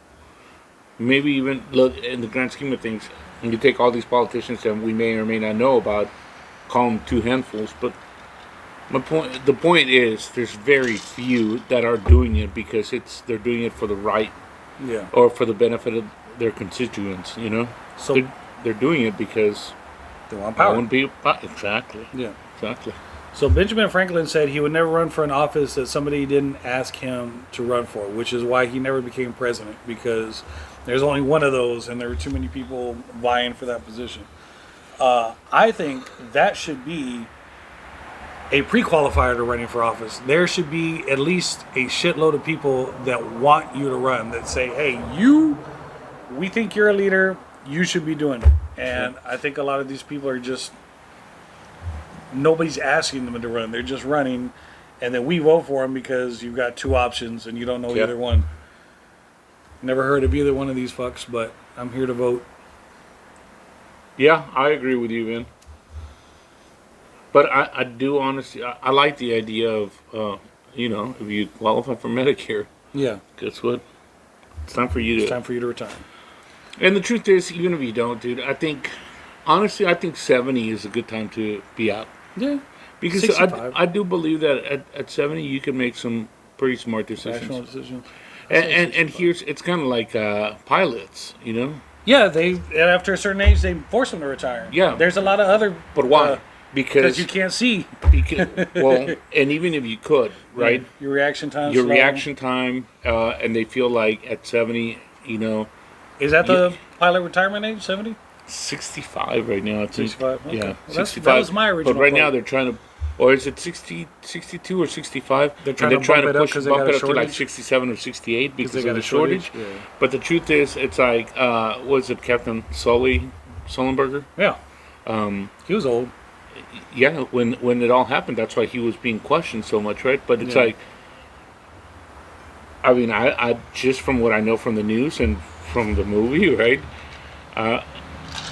maybe even look in the grand scheme of things. And you take all these politicians that we may or may not know about, call them two handfuls, but the point is, there's very few that are doing it because they're doing it for the right Yeah. or for the benefit of their constituents. You know, So they're doing it because they want I power. want exactly, Yeah. exactly. So Benjamin Franklin said he would never run for an office that somebody didn't ask him to run for, which is why he never became president, because there's only one of those and there were too many people vying for that position. I think that should be a pre-qualifier to running for office. There should be at least a shitload of people that want you to run, that say, hey, we think you're a leader, you should be doing it. And I think a lot of these people are just, nobody's asking them to run. They're just running, and then we vote for them because you've got two options and you don't know Yep. either one. Never heard of either one of these fucks, but I'm here to vote. Yeah, I agree with you, man. But I do honestly, I like the idea of, if you qualify for Medicare, Yeah, guess what? It's time for you it's to. time for you to retire. And the truth is, even if you don't, dude, I think 70 is a good time to be out. Yeah, Because 65. I do believe that at 70 you can make some pretty smart decisions. rational decision. And here's, it's kind of like pilots, you know? Yeah, after a certain age they force them to retire. Yeah. There's a lot of other. But why? Because Because you can't see. well, and even if you could, right? Your reaction time. Your reaction time, and they feel like at 70, Is that the pilot retirement age? 70. 65 right now. I think. 65? Okay. Yeah, Well, that 65. was my original But right now quote. they're trying to, or is it 60, 62 or 65? They're trying to bump it up 'cause they bump got a it up to like shortage? 67 or 68 because they of got the a shortage? shortage. Yeah. But the truth is, it's like, was it Captain Sullenberger? Yeah. He was old. Yeah, when it all happened, that's why he was being questioned so much, right? But it's Yeah. like, I mean, I just from what I know from the news and from the movie, right? I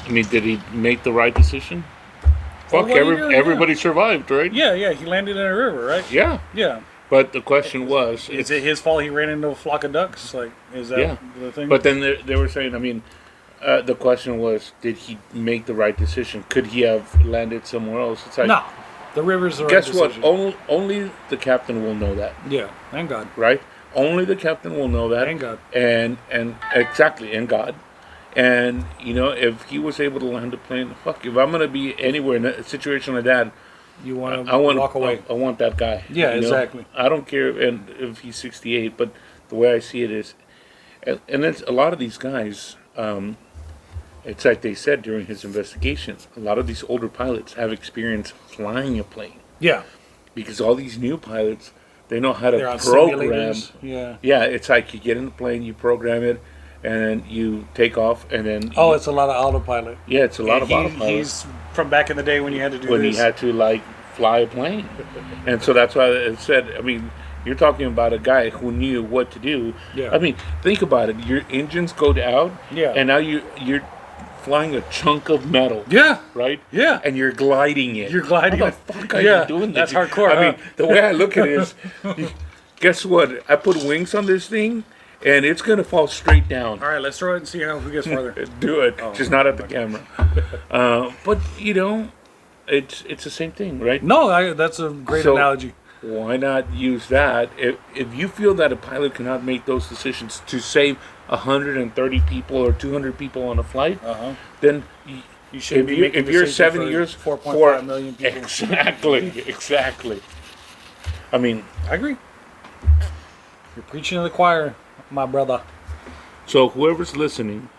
mean, did he make the right decision? Well, Fuck, what do you do? everybody survived, right? Yeah, he landed in a river, right? Yeah, Yeah. but the question was, Is it his fault he ran into a flock of ducks? Like, is that Yeah. the thing? but then they were saying, I mean, the question was, did he make the right decision? Could he have landed somewhere else? It's like, no. The river's the right guess what? decision. Only the captain will know that, Yeah, thank God. right? Only the captain will know that. Thank God. And exactly, and God. And, you know, if he was able to land a plane, fuck, if I'm going to be anywhere in a situation like that, You want I to want walk away. I want that guy. Yeah, you know? exactly. I don't care if he's 68, but the way I see it is, and it's a lot of these guys. It's like they said during his investigation. A lot of these older pilots have experience flying a plane Yeah. because all these new pilots, they know how to They're on program. simulators. Yeah. Yeah, it's like you get in the plane, you program it, and then you take off, and then Oh, it's a lot of autopilot. yeah, it's a lot of He- autopilot. He's from back in the day when you had to do When this. he had to like fly a plane, and so that's why it said. I mean, you're talking about a guy who knew what to do. Yeah. I mean, think about it. Your engines go out, Yeah. and now you're flying a chunk of metal, Yeah. right? Yeah. And you're gliding it. You're gliding How it. the fuck are Yeah, you doing that's this? hardcore, I huh? mean, the way I look at it is, guess what? I put wings on this thing, and it's gonna fall straight down. All right, let's throw it and see who gets farther. Do it, Oh, just not at the camera. But you know, it's the same thing, right? No, that's a great So- analogy. Why not use that? If you feel that a pilot cannot make those decisions to save 130 people or 200 people on a flight, then You should be making if you're decisions 7 for years 4.5 million people. exactly. I mean, I agree. You're preaching to the choir, my brother. so whoever's listening,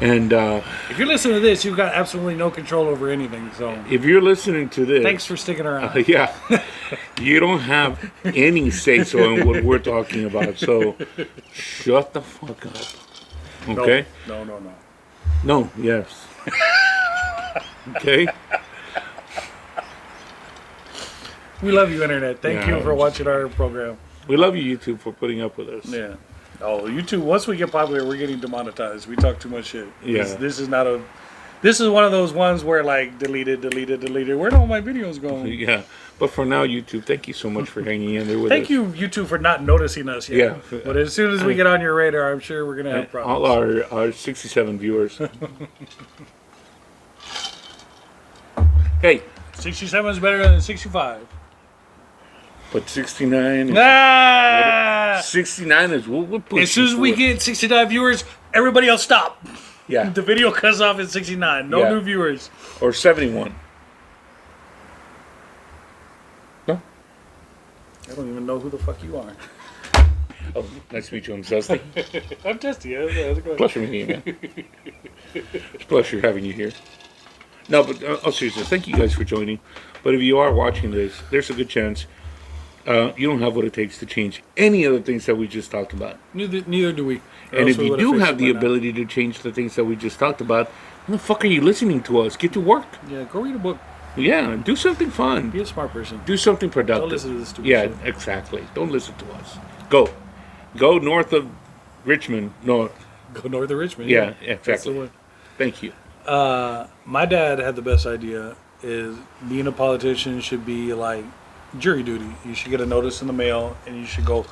and If you're listening to this, you've got absolutely no control over anything. So if you're listening to this, thanks for sticking around. yeah, you don't have any say so in what we're talking about. So shut the fuck up. Okay? No. No, yes. Okay? We love you, Internet. Thank Yeah, you for watching our program. We love you, YouTube, for putting up with us. Yeah. Oh, YouTube. Once we get popular, we're getting demonetized. We talk too much shit. Yeah. This is not a. This is one of those ones where like deleted. Where'd all my videos go? Yeah. But for now, YouTube, thank you so much for hanging in there with us. Thank you, YouTube, for not noticing us yet. Yeah. But as soon as we get on your radar, I'm sure we're gonna have problems. All our 67 viewers. Hey, 67 is better than 65. but 69 is, Ah! 69 is what we're pushing As soon as we for. get 69 viewers, everybody else stop. Yeah. The video cuts off at 69. No Yeah. new viewers. Or 71. No? I don't even know who the fuck you are. Oh, nice to meet you. I'm Dusty. I'm Testy. How's it going? Pleasure meeting you, man. It's a pleasure having you here. No, but seriously, thank you guys for joining. But if you are watching this, there's a good chance you don't have what it takes to change any of the things that we just talked about. Neither do we. Or And else if we you would've do fixed have it the by now. ability to change the things that we just talked about, why the fuck are you listening to us? Get to work. Yeah, go read a book. Yeah, do something fun. Be a smart person. Do something productive. Don't listen to this stupid Yeah, shit. exactly. Don't listen to us. Go north of Richmond. No, Go north of Richmond. yeah, That's the exactly. one. Thank you. My dad had the best idea. Is being a politician should be like jury duty. You should get a notice in the mail, and you should go.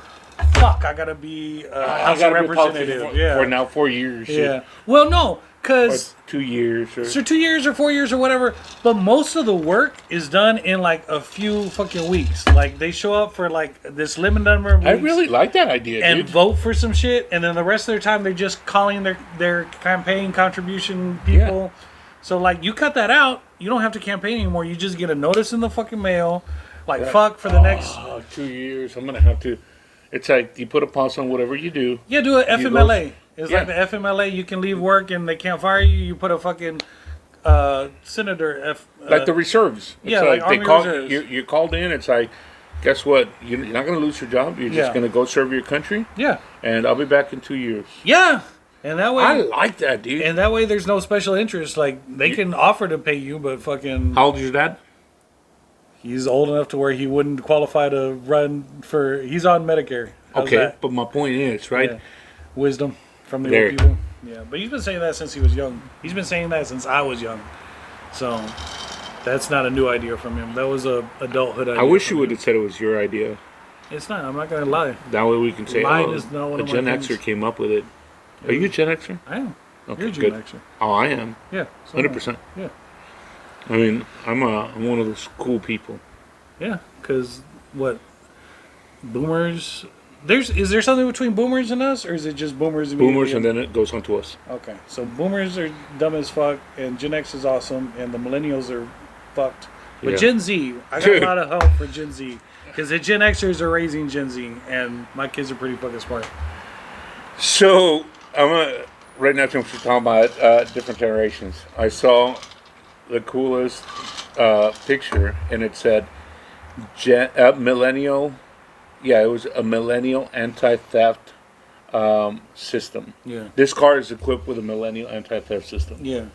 Fuck! I gotta be a House of Representative. for now 4 years. Yeah. Well, no, Or because 2 years. Or, so 2 years or 4 years or whatever. But most of the work is done in like a few fucking weeks. Like they show up for like this limited number of weeks. I really like that idea, and dude. vote for some shit, and then the rest of their time they're just calling their campaign contribution people. So like you cut that out, you don't have to campaign anymore. You just get a notice in the fucking mail, like fuck for the next. 2 years. I'm gonna have to. It's like you put a pause on whatever you do. Yeah, do a You FMLA. It's Yeah. like the FMLA. You can leave work and they can't fire you. You put a fucking senator Like the reserves. It's yeah, like they Army call reserves. you're called in. It's like, guess what? You're not going to lose your job. You're just Yeah. going to go serve your country, yeah, and I'll be back in 2 years. yeah, and that way I like that, dude. and that way there's no special interest. Like they can offer to pay you, but fucking How old is your dad? he's old enough to where he wouldn't qualify to run for. He's on Medicare. How's Okay, that? but my point is, right? Yeah. Wisdom from the There. old people. Yeah, but he's been saying that since he was young. He's been saying that since I was young. So that's not a new idea from him. That was a adulthood idea. I wish from you would him. have said it was your idea. It's not. I'm not gonna lie. That way we can say, Mine oh, is not one a of my Gen things. Xer came up with it. Are you a Gen Xer? I am. Okay, You're a Gen good. Xer. Oh, I am. Yeah. so am I. 100%. Yeah. I mean, I'm one of those cool people. Yeah. Because what? Boomers. Is there something between boomers and us, or is it just boomers? Boomers, immediately? and then it goes on to us. Okay, so boomers are dumb as fuck, and Gen X is awesome, and the millennials are fucked. But Yeah. Gen Z, I got Dude. a lot of hope for Gen Z, because the Gen Xers are raising Gen Z, and my kids are pretty fucking smart. So, right now, since we're talking about different generations, I saw the coolest picture, and it said, millennial. Yeah, it was a millennial anti-theft system. Yeah, This car is equipped with a millennial anti-theft system, yeah.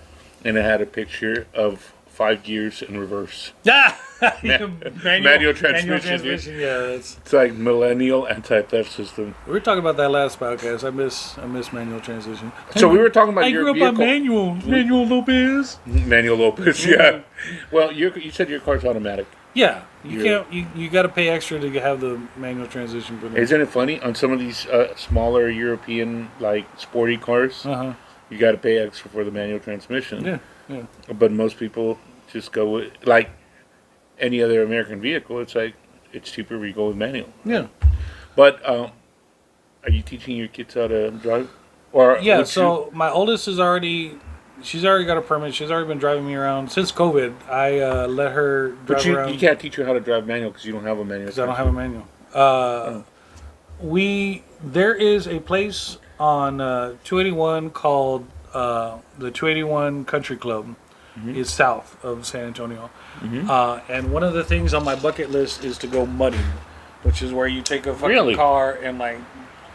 and it had a picture of 5 gears in reverse. Ah! Manual transmission, dude. Yeah, that's. It's like millennial anti-theft system. We were talking about that last podcast. I miss manual transmission. So we were talking about I your grew up vehicle. on Manual Lopez. Manuel Lopez, yeah. Well, you said your car's automatic. Yeah, you Yeah. can't. You got to pay extra to have the manual transmission for them. Isn't it funny? On some of these smaller European, like, sporty cars, Uh-huh. you got to pay extra for the manual transmission. Yeah, yeah. But most people just go with, like any other American vehicle, it's like, it's cheaper if you go with manual. Yeah. But are you teaching your kids how to drive? Or Yeah, would so my oldest is she's already got a permit. She's already been driving me around since COVID. I let her drive you around can't teach her how to drive manual because you don't have a manual. because I don't have a manual. There is a place on 281 called the 281 Country Club. It's south of San Antonio. And one of the things on my bucket list is to go mudding, which is where you take a fucking Really? car and like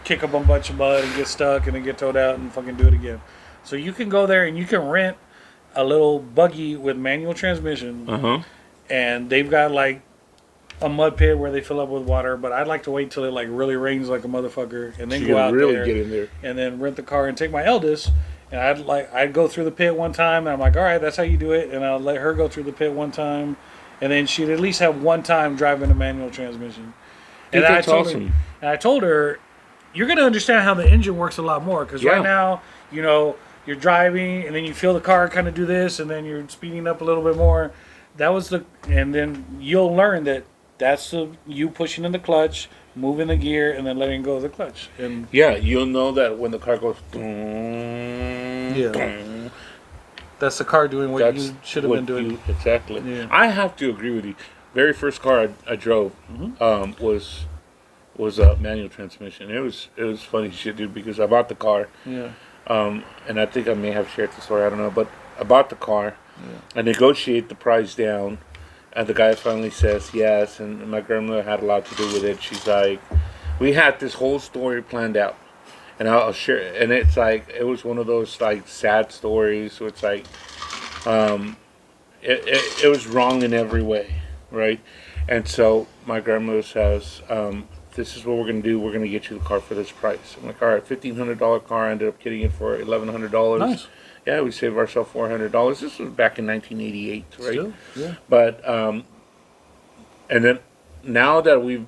kick up a bunch of mud and get stuck and then get towed out and fucking do it again. So you can go there and you can rent a little buggy with manual transmission, Uh-huh. and they've got like a mud pit where they fill up with water. But I'd like to wait till it like really rains like a motherfucker and then So go you out can really there get in there. and then rent the car and take my eldest. And I'd go through the pit one time, and I'm like, all right, that's how you do it. And I'll let her go through the pit one time, and then she'd at least have one time driving a manual transmission. Dude, And that's awesome. I told her, you're gonna understand how the engine works a lot more because Yeah. right now, you know, you're driving, and then you feel the car kind of do this, and then you're speeding up a little bit more. And then you'll learn that that's you pushing in the clutch, moving the gear, and then letting go of the clutch. And Yeah, you'll know that when the car goes. Yeah. That's the car doing what you should have been doing. Exactly. Yeah. I have to agree with you. Very first car I drove Mm-hmm. was a manual transmission. It was funny shit, dude, because I bought the car, Yeah. and I think I may have shared the story. I don't know, but I bought the car. I negotiate the price down, and the guy finally says yes. And my grandmother had a lot to do with it. She's like, we had this whole story planned out. And I'll share, and it's like it was one of those like sad stories. So it's like, it was wrong in every way, right? And so my grandmother says, "This is what we're gonna do. We're gonna get you the car for this price." I'm like, "All right, $1,500 car. I ended up getting it for $1,100. Nice. Yeah, we saved ourselves $400. This was back in 1988, right? Still, yeah. But and then now that we've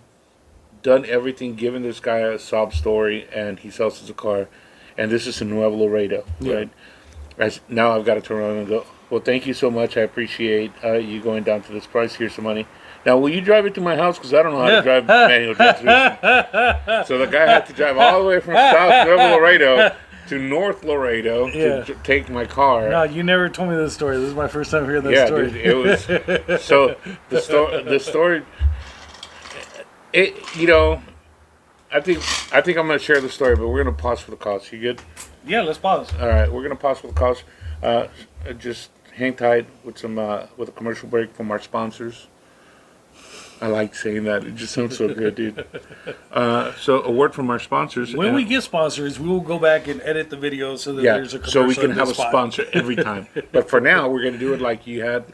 done everything, given this guy a sob story, and he sells us a car, and this is in Nuevo Laredo, Yeah. right? Now I've got to turn around and go, well, thank you so much. I appreciate you going down to this price. Here's some money. Now, will you drive it to my house? Because I don't know how to drive manual transmission. So the guy had to drive all the way from South Nuevo Laredo to North Laredo to take my car. No, you never told me this story. This is my first time hearing that Yeah, story. dude, it was so the story. It, you know, I think I'm gonna share the story, but we're gonna pause for the calls. You good? Yeah, let's pause. All right, we're gonna pause for the calls. Just hang tight with some with a commercial break from our sponsors. I like saying that; it just sounds so good, dude. So a word from our sponsors. When we get sponsors, we will go back and edit the video so that there's a commercial. so we can in have this a spot. sponsor every time. But for now, we're gonna do it like you had,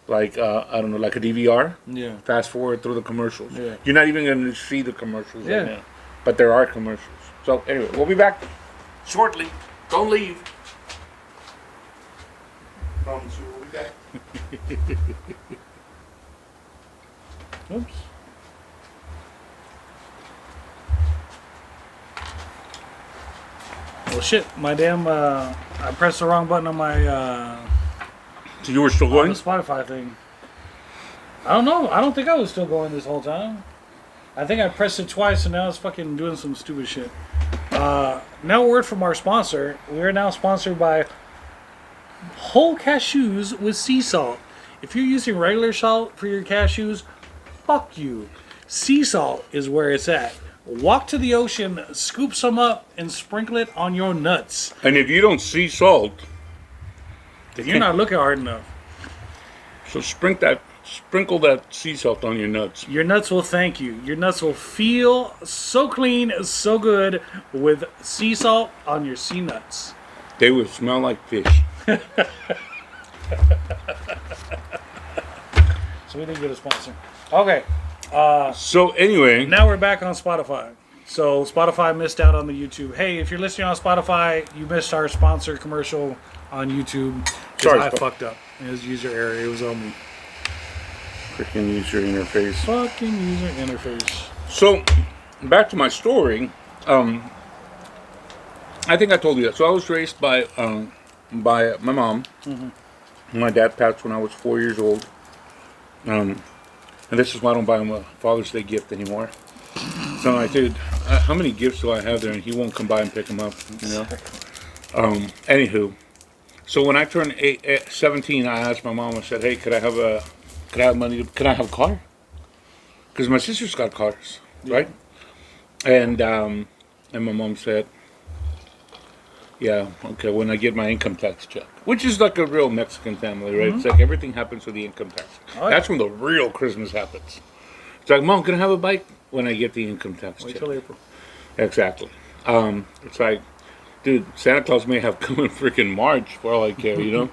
like I don't know, like a DVR. Yeah. Fast forward through the commercials. Yeah. You're not even gonna see the commercials Yeah. right now, but there are commercials. So anyway, we'll be back shortly. Don't leave. Promise you we'll be back. Oops. Well, shit, my damn, I pressed the wrong button on my, So you were still on going? the Spotify thing. I don't know. I don't think I was still going this whole time. I think I pressed it twice and now it's fucking doing some stupid shit. Now a word from our sponsor. We are now sponsored by Whole Cashews with Sea Salt. If you're using regular salt for your cashews, fuck you. Sea salt is where it's at. Walk to the ocean, scoop some up, and sprinkle it on your nuts. And if you don't see salt, You're not looking hard enough. so sprinkle that sea salt on your nuts. Your nuts will thank you. Your nuts will feel so clean, so good with sea salt on your sea nuts. They will smell like fish. So we didn't get a sponsor. Okay. So anyway, Now we're back on Spotify. So Spotify missed out on the YouTube. Hey, if you're listening on Spotify, you missed our sponsor commercial on YouTube. 'Cause Sorry, I Sp- fucked up. It was user error. It was on me. freaking user interface. Fucking user interface. So back to my story. I think I told you that. So I was raised by my mom. Mm-hmm. My dad passed when I was 4 years old. And this is why I don't buy him a Father's Day gift anymore. So I'm like, dude, how many gifts do I have there? And he won't come by and pick them up, you know? Anywho, so when I turned 17, I asked my mom, I said, hey, could I have money, could I have a car? Because my sister's got cars, right? And my mom said, yeah, okay, when I get my income tax check. Which is like a real Mexican family, right? It's like everything happens with the income tax. Oh, yeah. That's when the real Christmas happens. It's like, Mom, can I have a bike? When I get the income tax Wait check. till April. Exactly. It's like, dude, Santa Claus may have come in freaking March for all I care, you know?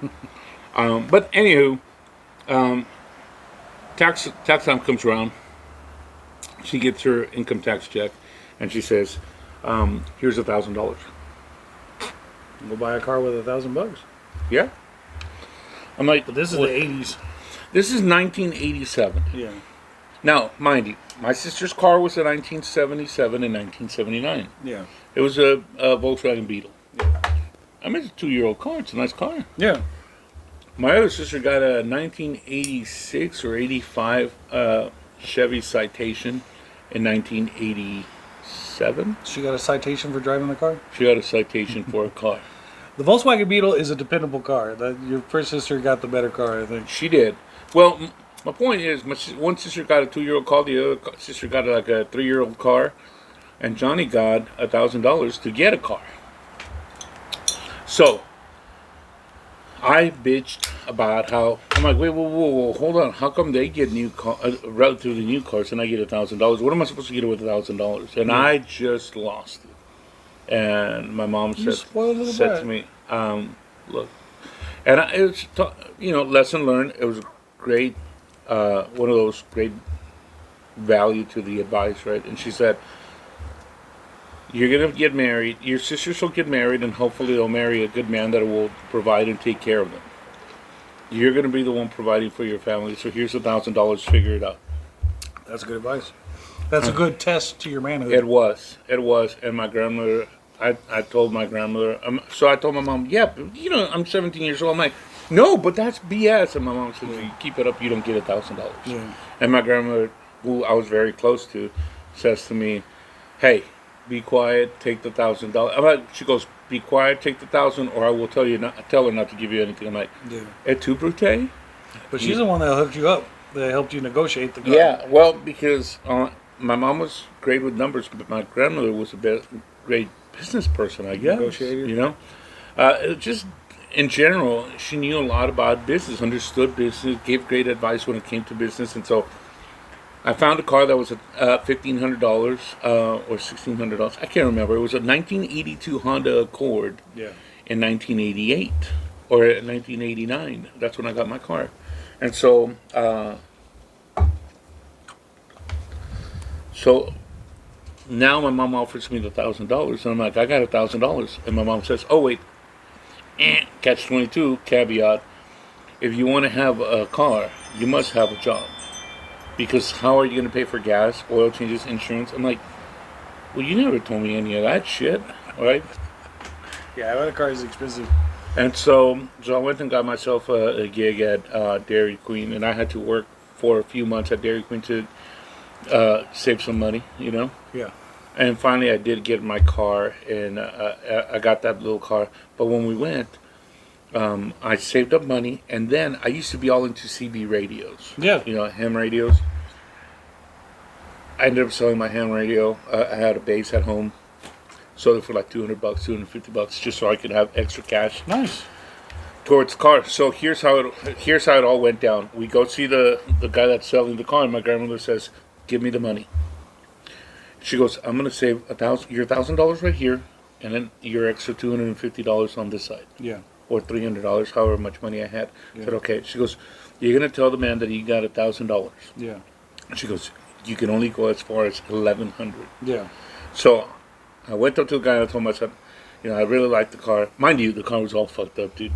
But anywho, tax time comes around. She gets her income tax check, and she says, here's $1,000. Go buy a car with $1,000. Yeah. I'm like, But this is "What?" the 80s. This is 1987. Yeah. Now, mind you, my sister's car was a 1977 and 1979. Yeah. It was a Volkswagen Beetle. I mean, it's a 2-year-old car. It's a nice car. Yeah. My other sister got a 1986 or 85 Chevy Citation in 1987. She got a citation for driving the car. She got a citation for a car. The Volkswagen Beetle is a dependable car. Your first sister got the better car, I think. She did. Well, my point is, one sister got a 2-year-old car, the other sister got like a 3-year-old car, and Johnny got $1,000 to get a car. So, I bitched about how, I'm like, wait, whoa, hold on. How come they get relatively new cars and I get $1,000? What am I supposed to get with $1,000? And I just lost it. And my mom spoiled little said brat. to me, look, and it's, lesson learned. It was a great, one of those great value to the advice, right? And she said, you're going to get married, your sisters will get married, and hopefully they'll marry a good man that will provide and take care of them. You're going to be the one providing for your family, so here's $1,000, figure it out. That's good advice. That's a good test to your manhood. It was, and my grandmother, I told my grandmother, so I told my mom, yeah, but, I'm 17 years old. I'm like, no, but that's BS. And my mom said, if you keep it up, you don't get $1,000. Yeah. And my grandmother, who I was very close to, says to me, hey, be quiet, take the $1,000. I'm like, she goes, be quiet, take the 1,000, or I will tell her not to give you anything. I'm like, Yeah. et tu, Brute? But she's the one that hooked you up. That helped you negotiate the car. Yeah, well, because my mom was great with numbers, but my grandmother was a great business person, I guess. Negotiator. You know, just in general, she knew a lot about business, understood business, gave great advice when it came to business, and so I found a car that was $1,500 or $1,600. I can't remember. It was a 1982 Honda Accord Yeah. in 1988 or 1989. That's when I got my car, and so. So now my mom offers me the $1,000, and I'm like, I got $1,000, and my mom says, "Oh wait, catch 22 caveat: if you want to have a car, you must have a job, because how are you going to pay for gas, oil changes, insurance?" I'm like, "Well, you never told me any of that shit, right?" Yeah, that car is expensive. And so I went and got myself a gig at Dairy Queen, and I had to work for a few months at Dairy Queen to save some money, you know. Yeah. And finally, I did get my car, and I got that little car. But when we went, I saved up money, and then I used to be all into CB radios. Yeah. You know, ham radios. I ended up selling my ham radio. I had a base at home, sold it for like $200, $250, just so I could have extra cash Nice. towards the car. So here's how it all went down. We go see the guy that's selling the car, and my grandmother says, "Give me the money." She goes, "I'm gonna save your $1,000 right here, and then your extra $250 on this side, Yeah. or $300, however much money I had." I Yeah. said, "Okay." She goes, "You're gonna tell the man that you got $1,000." Yeah. She goes, "You can only go as far as 1,100." Yeah. So I went up to the guy and I told him, I said, "You know, I really like the car. Mind you, the car was all fucked up, dude.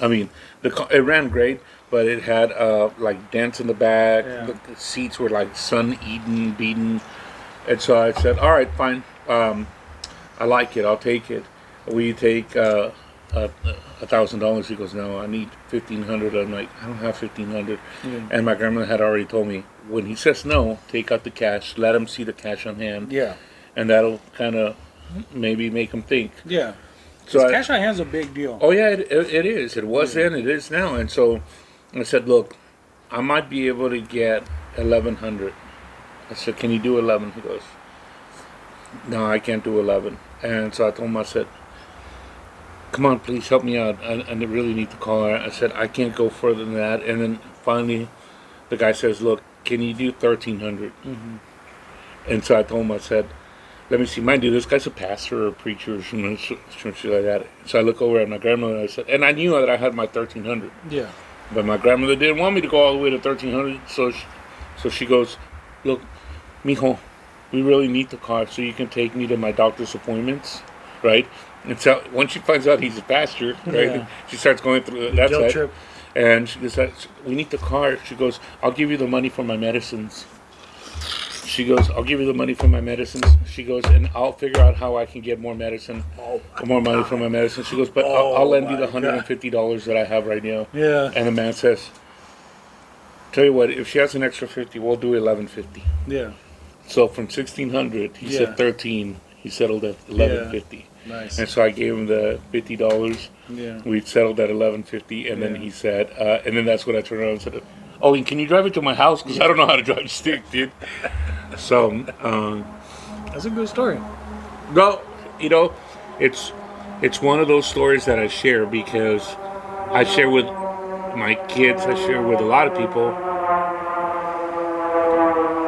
I mean, the car, it ran great, but it had like dents in the back. Yeah. The seats were like sun-eaten, beaten." And so I said, "All right, fine. I like it. I'll take it. Will you take $1,000?" He goes, "No, I need 1,500." I'm like, "I don't have 1,500." Yeah. And my grandmother had already told me, when he says no, take out the cash. Let him see the cash on hand, Yeah. and that'll kind of maybe make him think. Yeah. So Cash on hand's a big deal. oh yeah, it is. It was then. It is now. And so I said, "Look, I might be able to get 1,100." I said, "Can you do 11?" He goes, "No, I can't do 11." And so I told him, I said, "Come on, please help me out. I really need the car." I said, "I can't go further than that." And then finally, the guy says, "Look, can you do 1,300?" Mm-hmm. And so I told him, I said, "Let me see. Mind you, this guy's a pastor or a preacher or some shit like that." So I look over at my grandmother and I said, and I knew that I had my 1,300. Yeah. But my grandmother didn't want me to go all the way to 1,300. So she goes, "Look, mijo, we really need the car so you can take me to my doctor's appointments, right?" And so once she finds out he's a pastor, right, Yeah. she starts going through that Guilt side. trip. And she goes, "We need the car." She goes, "I'll give you the money for my medicines." She goes, "I'll give you the money for my medicines." She goes, "And I'll figure out how I can get more medicine, more money for my medicine." She goes, "But I'll lend you the $150 that I have right now." Yeah. And the man says, "Tell you what, if she has an extra 50, we'll do 1150." Yeah. So from 1,600, he Yeah. said 13. He settled at 1150. Nice. And so I gave him the $50. Yeah. We settled at 1150, and then Yeah. he said, and then that's when I turned around and said, "Oh, and can you drive it to my house? Because I don't know how to drive a stick, dude." So, That's a good story. well, you know, it's one of those stories that I share because I share with my kids, I share with a lot of people.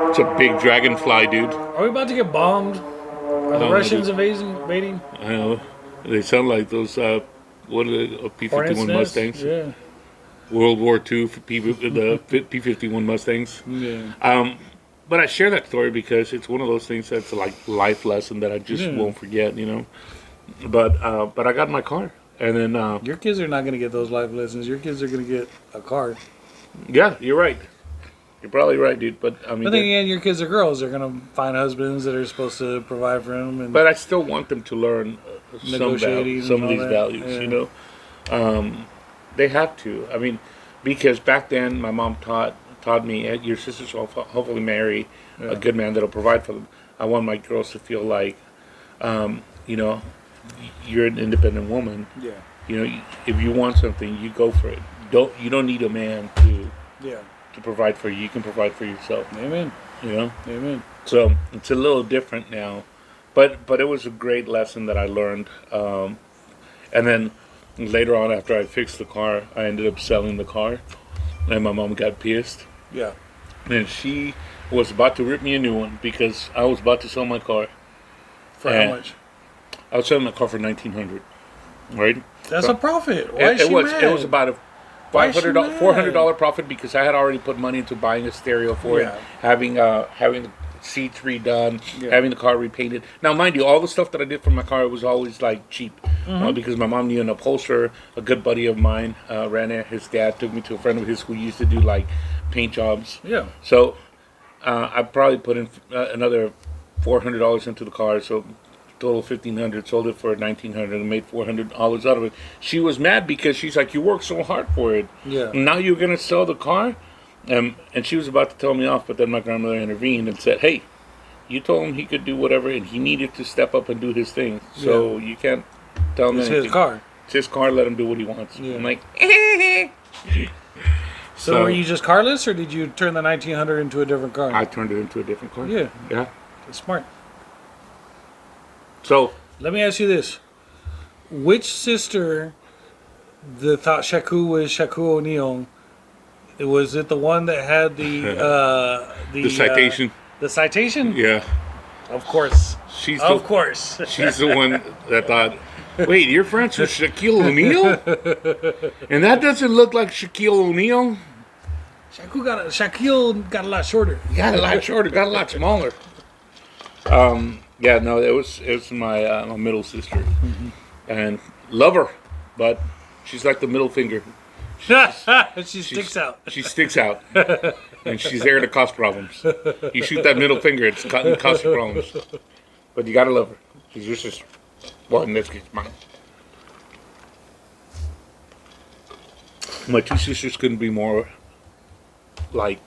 It's a big dragonfly, dude. Are we about to get bombed? Are the No, Russians dude. invading? I know. They sound like those, what are they, Hornet's P-51 nest? Mustangs? Yeah. World War II, the P-51 Mustangs. Yeah. But I share that story because it's one of those things that's like life lesson that I just Yeah. won't forget, you know. But I got my car, and then Your kids are not going to get those life lessons. Your kids are going to get a car. yeah, you're right. You're probably right, dude. But I mean, But then again, your kids are girls. They're going to find husbands that are supposed to provide for them. And but I still want them to learn Negotiating some of and these all that, values, yeah. you know. They have to. I mean, because back then my mom taught me, your sisters will hopefully marry a good man that'll provide for them. I want my girls to feel like, you know, you're an independent woman. yeah. You know, if you want something, you go for it. You don't need a man Yeah. to provide for you, you can provide for yourself. Amen. You know. Amen. So it's a little different now, but it was a great lesson that I learned. And then later on, after I fixed the car, I ended up selling the car, and my mom got pissed, Yeah. and she was about to rip me a new one because I was about to sell my car. For And how much? I was selling my car for $1,900, right? That's So a profit. Why is it she was mad? it was about a Why is she $500 mad? $400 profit because I had already put money into buying a stereo for Yeah. it, having the seats redone, Yeah. having the car repainted. Now, mind you, all the stuff that I did for my car was always like cheap, because my mom knew an upholsterer, a good buddy of mine, ran it. His dad took me to a friend of his who used to do like paint jobs. Yeah. So I probably put in another $400 into the car, so total $1,500. Sold it for $1,900 and made $400 out of it. She was mad because she's like, "You worked so hard for it. Yeah. Now you're gonna sell the car." And she was about to tell me off, but then my grandmother intervened and said, "Hey, you told him he could do whatever, and he needed to step up and do his thing. So you can't tell him It's anything. his car. It's his car. Let him do what he wants." Yeah. I'm like, So were you just carless, or did you turn the 1900 into a different car? I turned it into a different car. Yeah. Yeah. That's smart. So Let me ask you this: which sister that thought Shaku was Shaku O'Neal? Was it the one that had the citation. The citation? Yeah. Of course. She's Of the, course. she's the one that thought, "Wait, you're friends with Shaquille O'Neal? And that doesn't look like Shaquille O'Neal? Shaquille got a lot shorter. Got a lot shorter, got a lot smaller." Yeah, no, it was my my middle sister, and love her, but she's like the middle finger. She sticks out. She sticks out, and she's there to cause problems. You shoot that middle finger, it's causing problems. But you gotta love her. She's your sister. Well, in this case, mine. My two sisters couldn't be more like,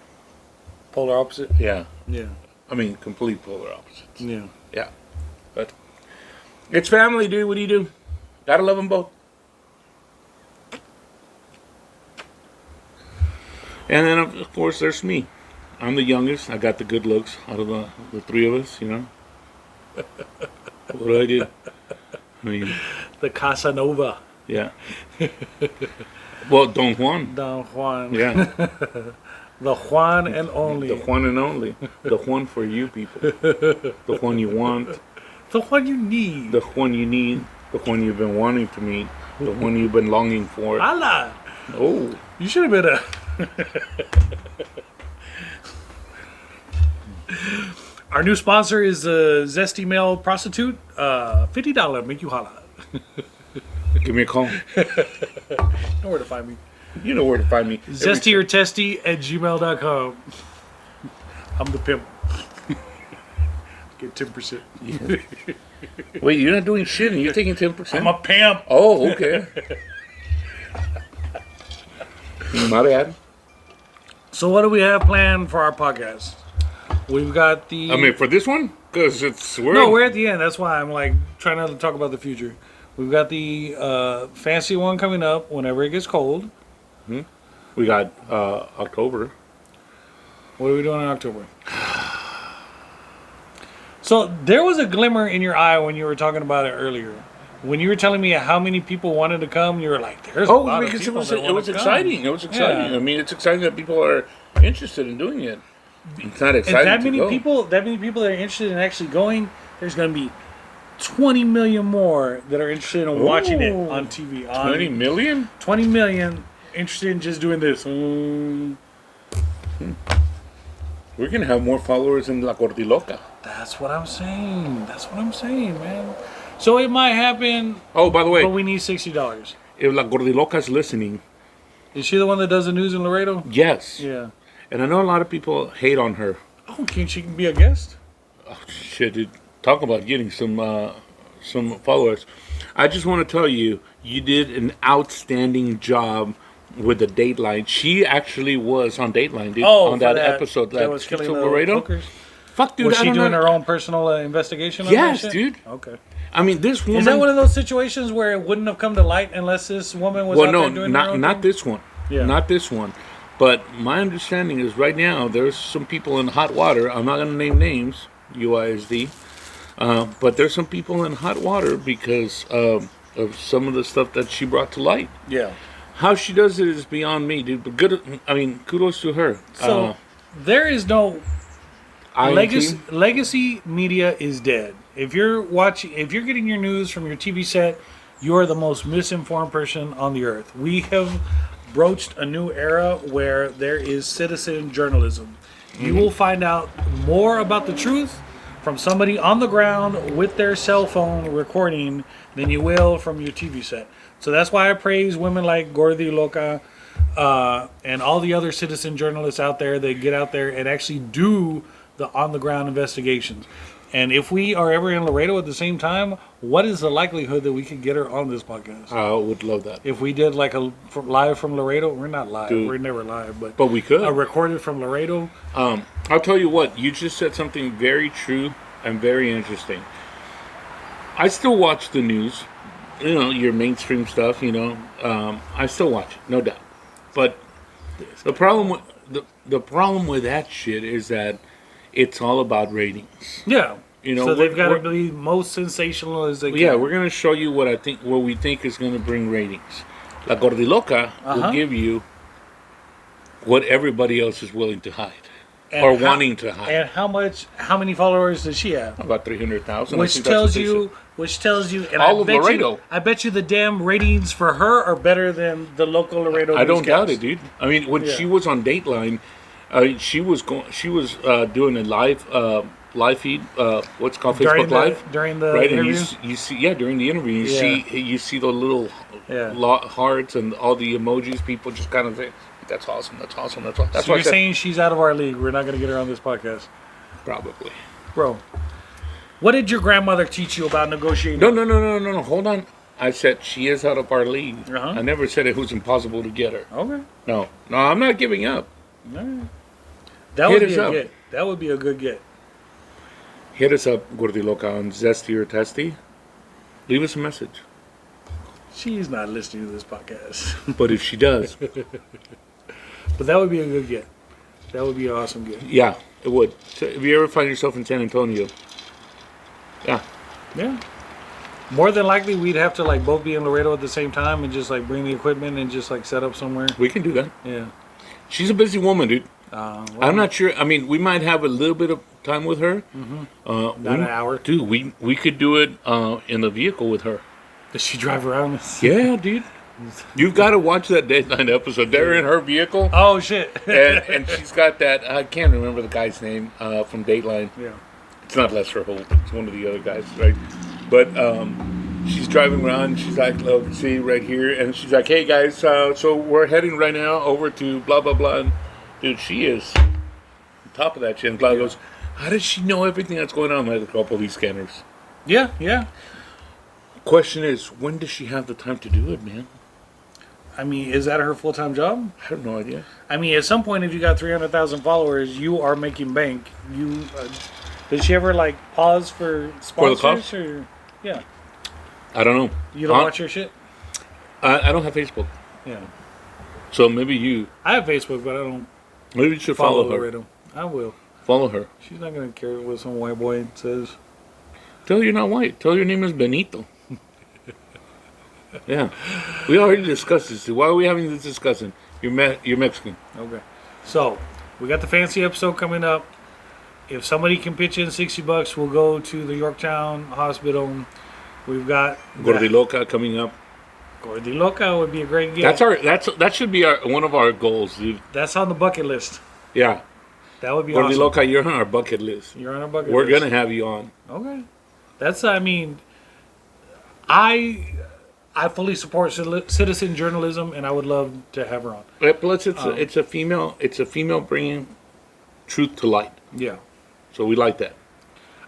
Polar opposite. yeah. Yeah. I mean, complete polar opposites. Yeah. Yeah. But it's family, dude. What do you do? Gotta love them both. And then, of course, there's me. I'm the youngest. I got the good looks out of the three of us, you know. What do I do? I mean, The Casanova. yeah. Well, Don Juan. Don Juan. Yeah. The Juan and only. The Juan and only. The Juan for you people. The Juan you want. The one you need. The Juan you need. The Juan you've been wanting to meet. The one you've been longing for. Allah. Oh. You should have been a. Our new sponsor is Zesty Male Prostitute. $50. Make you holla. Give me a call. Know where to find me. You know where to find me. Zesty or testy at gmail.com. I'm the pimp. Get 10%. Wait, you're not doing shit and you're taking 10%? I'm a pimp. Oh, okay. My bad. So what do we have planned for our podcast? We've got the... I mean, for this one? Because we're at the end. That's why I'm like trying not to talk about the future. We've got the fancy one coming up whenever it gets cold. We got October. What are we doing in October? So there was a glimmer in your eye when you were talking about it earlier. When you were telling me how many people wanted to come, you were like, "There's a lot of because people it that was wanna exciting. come." It was exciting. Yeah. I mean, it's exciting that people are interested in doing it. It's not And exciting that to many go. people, that are interested in actually going, there's going to be 20 million more that are interested in watching it Ooh. on TV. 20 million? 20 million interested in just doing this. We're going to have more followers than La Gordiloca. That's what I'm saying. That's what I'm saying, man. So it might happen, Oh, by the way, but we need $60. if La Gordiloca is listening, Is she the one that does the news in Laredo? yes. Yeah. And I know a lot of people hate on her. Oh, can she be a guest? Oh, shit, dude. Talk about getting some followers. I just want to tell you, you did an outstanding job with the Dateline. She actually was on Dateline, dude. Oh, on for that episode, that was killing the Laredo. hookers? Fuck, dude. Was I she don't doing know. her own personal investigation on Yes, that shit? dude. Okay. I mean, this woman. Is that one of those situations where it wouldn't have come to light unless this woman was Well, out no, there doing her own not thing? this one. Yeah. Not this one. But my understanding is right now there's some people in hot water. I'm not going to name names, UISD, but there's some people in hot water because of some of the stuff that she brought to light. Yeah. How she does it is beyond me, dude. But good. I mean, kudos to her. So there is no INT? legacy media is dead. If you're getting your news from your TV set, you are the most misinformed person on the earth. We have broached a new era where there is citizen journalism. You will find out more about the truth from somebody on the ground with their cell phone recording than you will from your TV set. So that's why I praise women like Gordy Loca and all the other citizen journalists out there that get out there and actually do the on-the-ground investigations. And if we are ever in Laredo at the same time, what is the likelihood that we could get her on this podcast? I would love that. If we did like live from Laredo, we're not live. Dude. We're never live, but we could. a recorded from Laredo. I'll tell you what. You just said something very true and very interesting. I still watch the news. You know, your mainstream stuff. You know, I still watch it, no doubt. But the problem with that shit is that it's all about ratings. Yeah. You know, so they've got to be most sensational as they can. Yeah, we're gonna show you what we think is gonna bring ratings. La Gordiloca will give you what everybody else is willing to hide wanting to hide. And how many followers does she have? About 300,000. Which tells you, and all of Laredo. I bet you the damn ratings for her are better than the local Laredo. I don't doubt newscasts. it, dude. I mean, when she was on Dateline, she was doing a live feed. What's it called, Facebook Live during the right, interview. And you see, during the interview, you see the little hearts and all the emojis. People just kind of say, "That's awesome. That's awesome. That's awesome." That's so you're saying she's out of our league. We're not going to get her on this podcast, probably, bro. What did your grandmother teach you about negotiating? No. Hold on. I said she is out of our league. I never said it was impossible to get her. Okay. No, I'm not giving up. All right. That would be a get. That would be a good get. Hit us up, Gordiloca, on Zesty or Testy. Leave us a message. She's not listening to this podcast. But if she does. But that would be a good get. That would be an awesome get. Yeah, it would. So if you ever find yourself in San Antonio. Yeah. Yeah. More than likely, we'd have to like both be in Laredo at the same time and just like bring the equipment and just like set up somewhere. We can do that. Yeah. She's a busy woman, dude. Well, I'm not sure. I mean, we might have a little bit of time with her. Not an hour. Dude, we could do it in the vehicle with her. Does she drive around? Yeah, dude. You've got to watch that Dateline episode. They're in her vehicle. Oh, shit. and she's got that. I can't remember the guy's name from Dateline. Yeah. It's not Lester Holt. It's one of the other guys, right? But she's driving around. She's like, look, see right here. And she's like, hey, guys, so we're heading right now over to blah, blah, blah. And, dude, she is on top of that shit. And Cloud goes, how does she know everything that's going on? Like a couple of these scanners. Yeah, yeah. Question is, when does she have the time to do it, man? I mean, is that her full-time job? I have no idea. I mean, at some point, if you got 300,000 followers, you are making bank. You did she ever like pause for sponsors? For the cost? Or yeah, I don't know. you don't watch your shit. I don't have Facebook, Yeah, so maybe you. I have Facebook, but I don't Maybe you should follow her. Laredo. I will. Follow her. She's not gonna care what some white boy says. Tell her you're not white. Tell her your name is Benito. Yeah, we already discussed this. Why are we having this discussion? You're Mexican. Okay, so we got the fancy episode coming up. If somebody can pitch in $60, we'll go to the Yorktown Hospital. We've got Gordiloca coming up. Gordiloca would be a great get. That should be one of our goals, dude. That's on the bucket list. Yeah, That would be awesome. Gordiloca, you're on our bucket list. You're on our bucket We're list. gonna have you on. Okay. That's, I mean, I fully support citizen journalism, and I would love to have her on. Plus, it's a female bringing truth to light. Yeah. So we like that.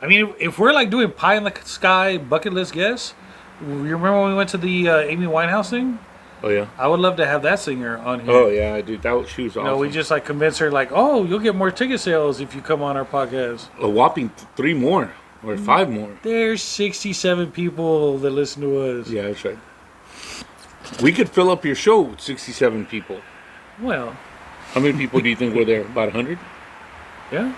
I mean, if we're like doing pie in the sky bucket list guests, you remember when we went to the Amy Winehouse thing? Oh yeah. I would love to have that singer on here. Oh yeah, dude. She was awesome. You know, we just like convince her, like, oh, you'll get more ticket sales if you come on our podcast. A whopping 3 more or 5 more. There's 67 people that listen to us. Yeah, that's right. We could fill up your show with 67 people. Well, How many people do you think were there? About 100? Yeah.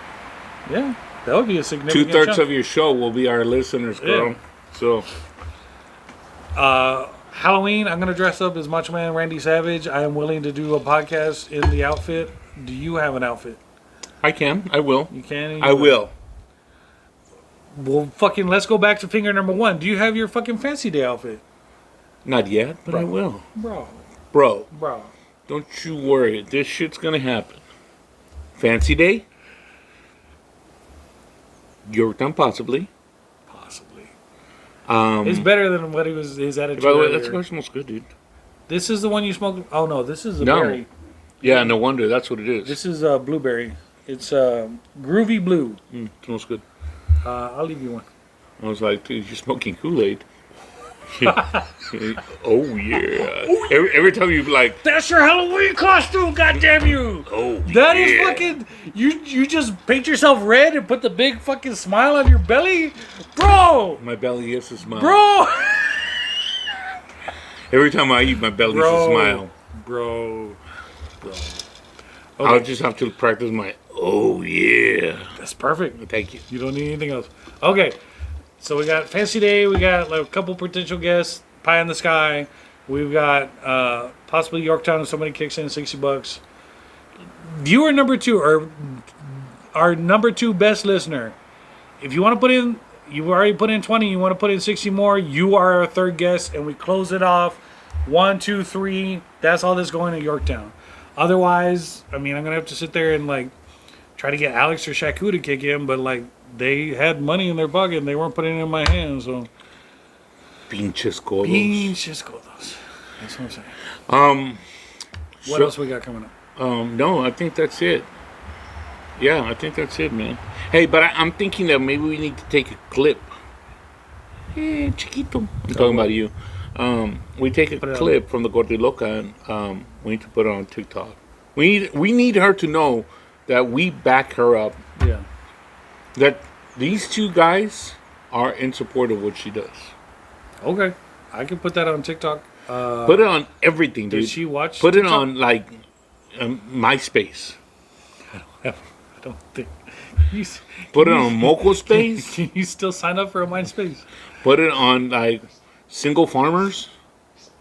Yeah. That would be a significant 2/3 chunk. of your show will be our listeners, girl. Yeah. So, Halloween, I'm going to dress up as Macho Man Randy Savage. I am willing to do a podcast in the outfit. Do you have an outfit? I can. I will. You can? I will. Well, fucking, let's go back to finger number 1. Do you have your fucking fancy day outfit? Not yet, but I will. Bro. Bro, don't you worry. This shit's going to happen. Fancy day? Yorktown, possibly. Possibly. It's better than what his attitude By the way, earlier. that cigar smells good, dude. This is the one you smoked. Oh, no, this is a No. berry. Yeah, no wonder. That's what it is. This is blueberry. It's Groovy Blue. Smells good. I'll leave you one. I was like, dude, you're smoking Kool-Aid. Oh, yeah. Every time you like, That's your Halloween costume, goddamn you! oh, That yeah. is fucking. You just paint yourself red and put the big fucking smile on your belly, bro. My belly is a smile. Bro. Every time I eat, my belly's a smile. Bro. I'll just have to practice my, oh, yeah. That's perfect. Thank you. You don't need anything else. Okay. So we got Fancy Day. We got like a couple potential guests. Pie in the Sky. We've got possibly Yorktown if somebody kicks in $60. You are number 2, or our number 2 best listener. If you want to put in, you've already put in 20. You want to put in 60 more. You are our 3rd guest, and we close it off. 1, 2, 3. That's all that's going to Yorktown. Otherwise, I mean, I'm gonna have to sit there and like try to get Alex or Shaku to kick in, but like they had money in their pocket and they weren't putting it in my hands. So Pinches codos. pinches codos. That's what I'm saying. What So- else we got coming up? No, I think that's it. Yeah, I think that's it, man. Hey, but I'm thinking that maybe we need to take a clip. Hey, chiquito. I'm talking about you. We take a Put it clip from the Gordiloca and we need to put it on TikTok. We need her to know that we back her up. Yeah. That these 2 guys are in support of what she does. Okay. I can put that on TikTok. Put it on everything, dude. Did she watch? Put it TikTok? on like MySpace. I don't think. You, Put it on Moco Space. can you still sign up for a MySpace? Put it on like Single Farmers.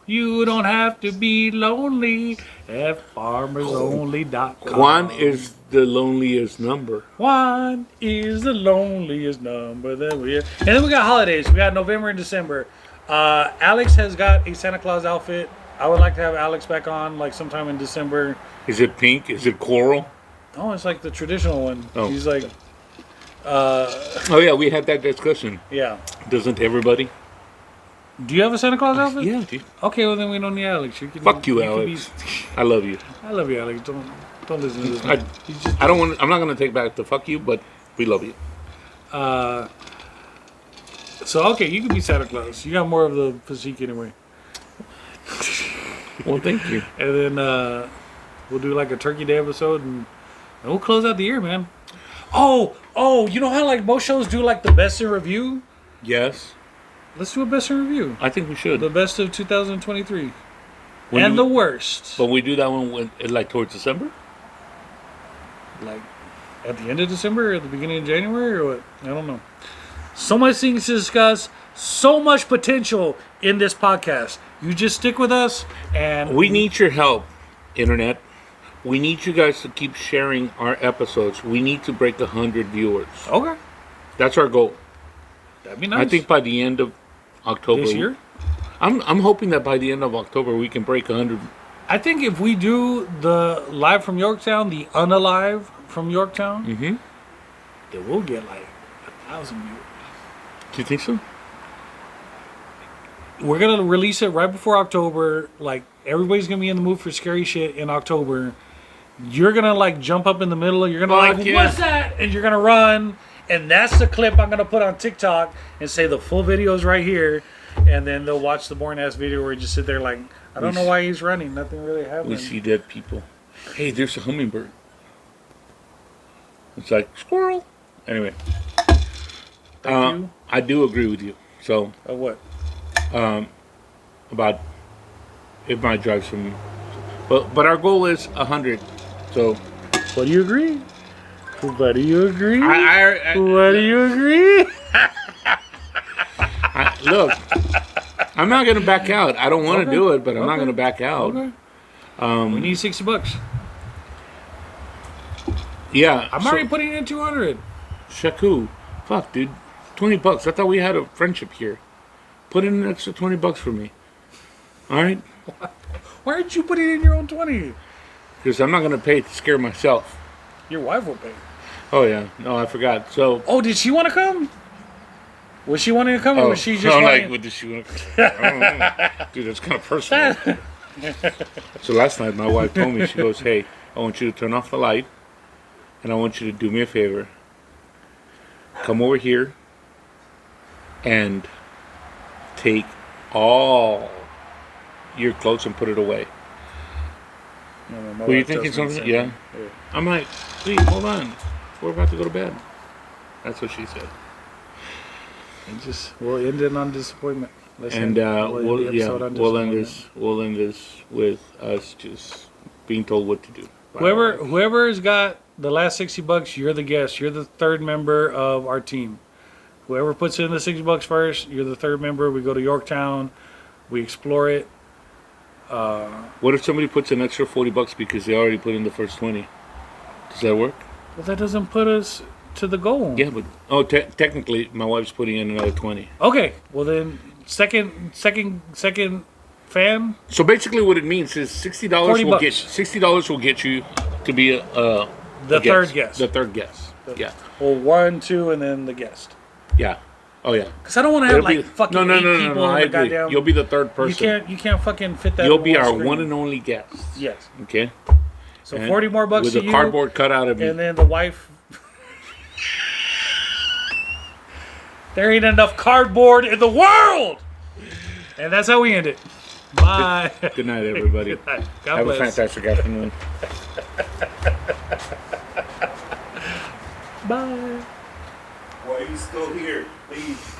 You don't have to be lonely at farmersonly.com. Juan is the loneliest number. One is the loneliest number that we have. And then we got holidays. We got November and December. Alex has got a Santa Claus outfit. I would like to have Alex back on like sometime in December. Is it pink? Is it coral? Oh, it's like the traditional one. Oh. He's like, Oh yeah, we had that discussion. yeah. Doesn't everybody? Do you have a Santa Claus outfit? Yeah, dude. Okay, well then we don't need Alex. You can, Fuck you, can Alex. I love you. I love you, Alex. Don't listen to this. I- Man. He's just I don't want. I'm not gonna take back the fuck you, but we love you. so okay. You can be Santa Claus. You got more of the physique anyway. Well, thank you. And then we'll do like a Turkey Day episode, and we'll close out the year, man. Oh, you know how like most shows do like the best in review? Yes, Let's do a best in review. I think we should. The best of 2023. When and do- the worst. But we do that one when like towards December. Like at the end of December or at the beginning of January or what? I don't know. So much things to discuss. So much potential in this podcast. You just stick with us and We need your help, internet. We need you guys to keep sharing our episodes. We need to break 100 viewers. Okay. That's our goal. That'd be nice. I think by the end of October. this year. I'm hoping that by the end of October we can break 100. I think if we do the live from Yorktown, the unalive from Yorktown, Mm-hmm. then we'll get like 1,000 viewers. Do you think so? We're gonna release it right before October. Like everybody's gonna be in the mood for scary shit in October. You're gonna like jump up in the middle. You're gonna Fuck like, yeah. what's that? And you're gonna run. And that's the clip I'm gonna put on TikTok and say the full video is right here. And then they'll watch the boring ass video where you just sit there like, I don't know why he's running. Nothing really We happened. see dead people. Hey, there's a hummingbird. It's like squirrel. Anyway, Thank you. I do agree with you. So What? about it might drive some, but our goal is 100. So, What do you agree? What do you agree? I What do you agree? look, I'm not gonna back out. I don't want to Okay. do it, but I'm not Okay. gonna back out. We need $60. Yeah, I'm already putting in 200. Shaku, fuck, dude, $20. I thought we had a friendship here. Put in an extra $20 for me. All right, Why aren't you putting in your own 20? because I'm not gonna pay to scare myself. Your wife will pay. Oh yeah, no, I forgot. So, Oh, did she want to come? Was she wanting to come, or was she just I'm wanting? like, what does she want? I don't know. Dude, that's kind of personal. So last night, my wife told me, she goes, "Hey, I want you to turn off the light, and I want you to do me a favor. Come over here and take all your clothes and put it away." No, Who you think it's something? Yeah. I'm like, please, hold on. We're about to go to bed. That's what she said. And just we'll end it on disappointment. And we'll end this with us just being told what to do. Whoever's got the last $60, you're the guest. You're the third member of our team. Whoever puts in the $60 first, you're the third member. We go to Yorktown, we explore it. What if somebody puts an extra $40 because they already put in the first 20? Does that work? Well, that doesn't put us to the goal. Yeah, but technically, my wife's putting in another 20. Okay. Well then, second fan. So basically, what it means is $60 will get you to be a third guest. The third guest. Yeah. Well, 1, 2, and then the guest. Yeah. Oh yeah. Because I don't want to have like fucking no, eight people I in the agree. goddamn. You'll be the third person. You can't fucking fit that. You'll in be our screen. one and only guest. Yes. Okay. So and $40 more with to a you, cardboard cutout of me, and then the wife. There ain't enough cardboard in the world. And that's how we end it. Bye. Good night, everybody. Good night. God Have bless. a fantastic afternoon. Bye. Why are you still here? Please.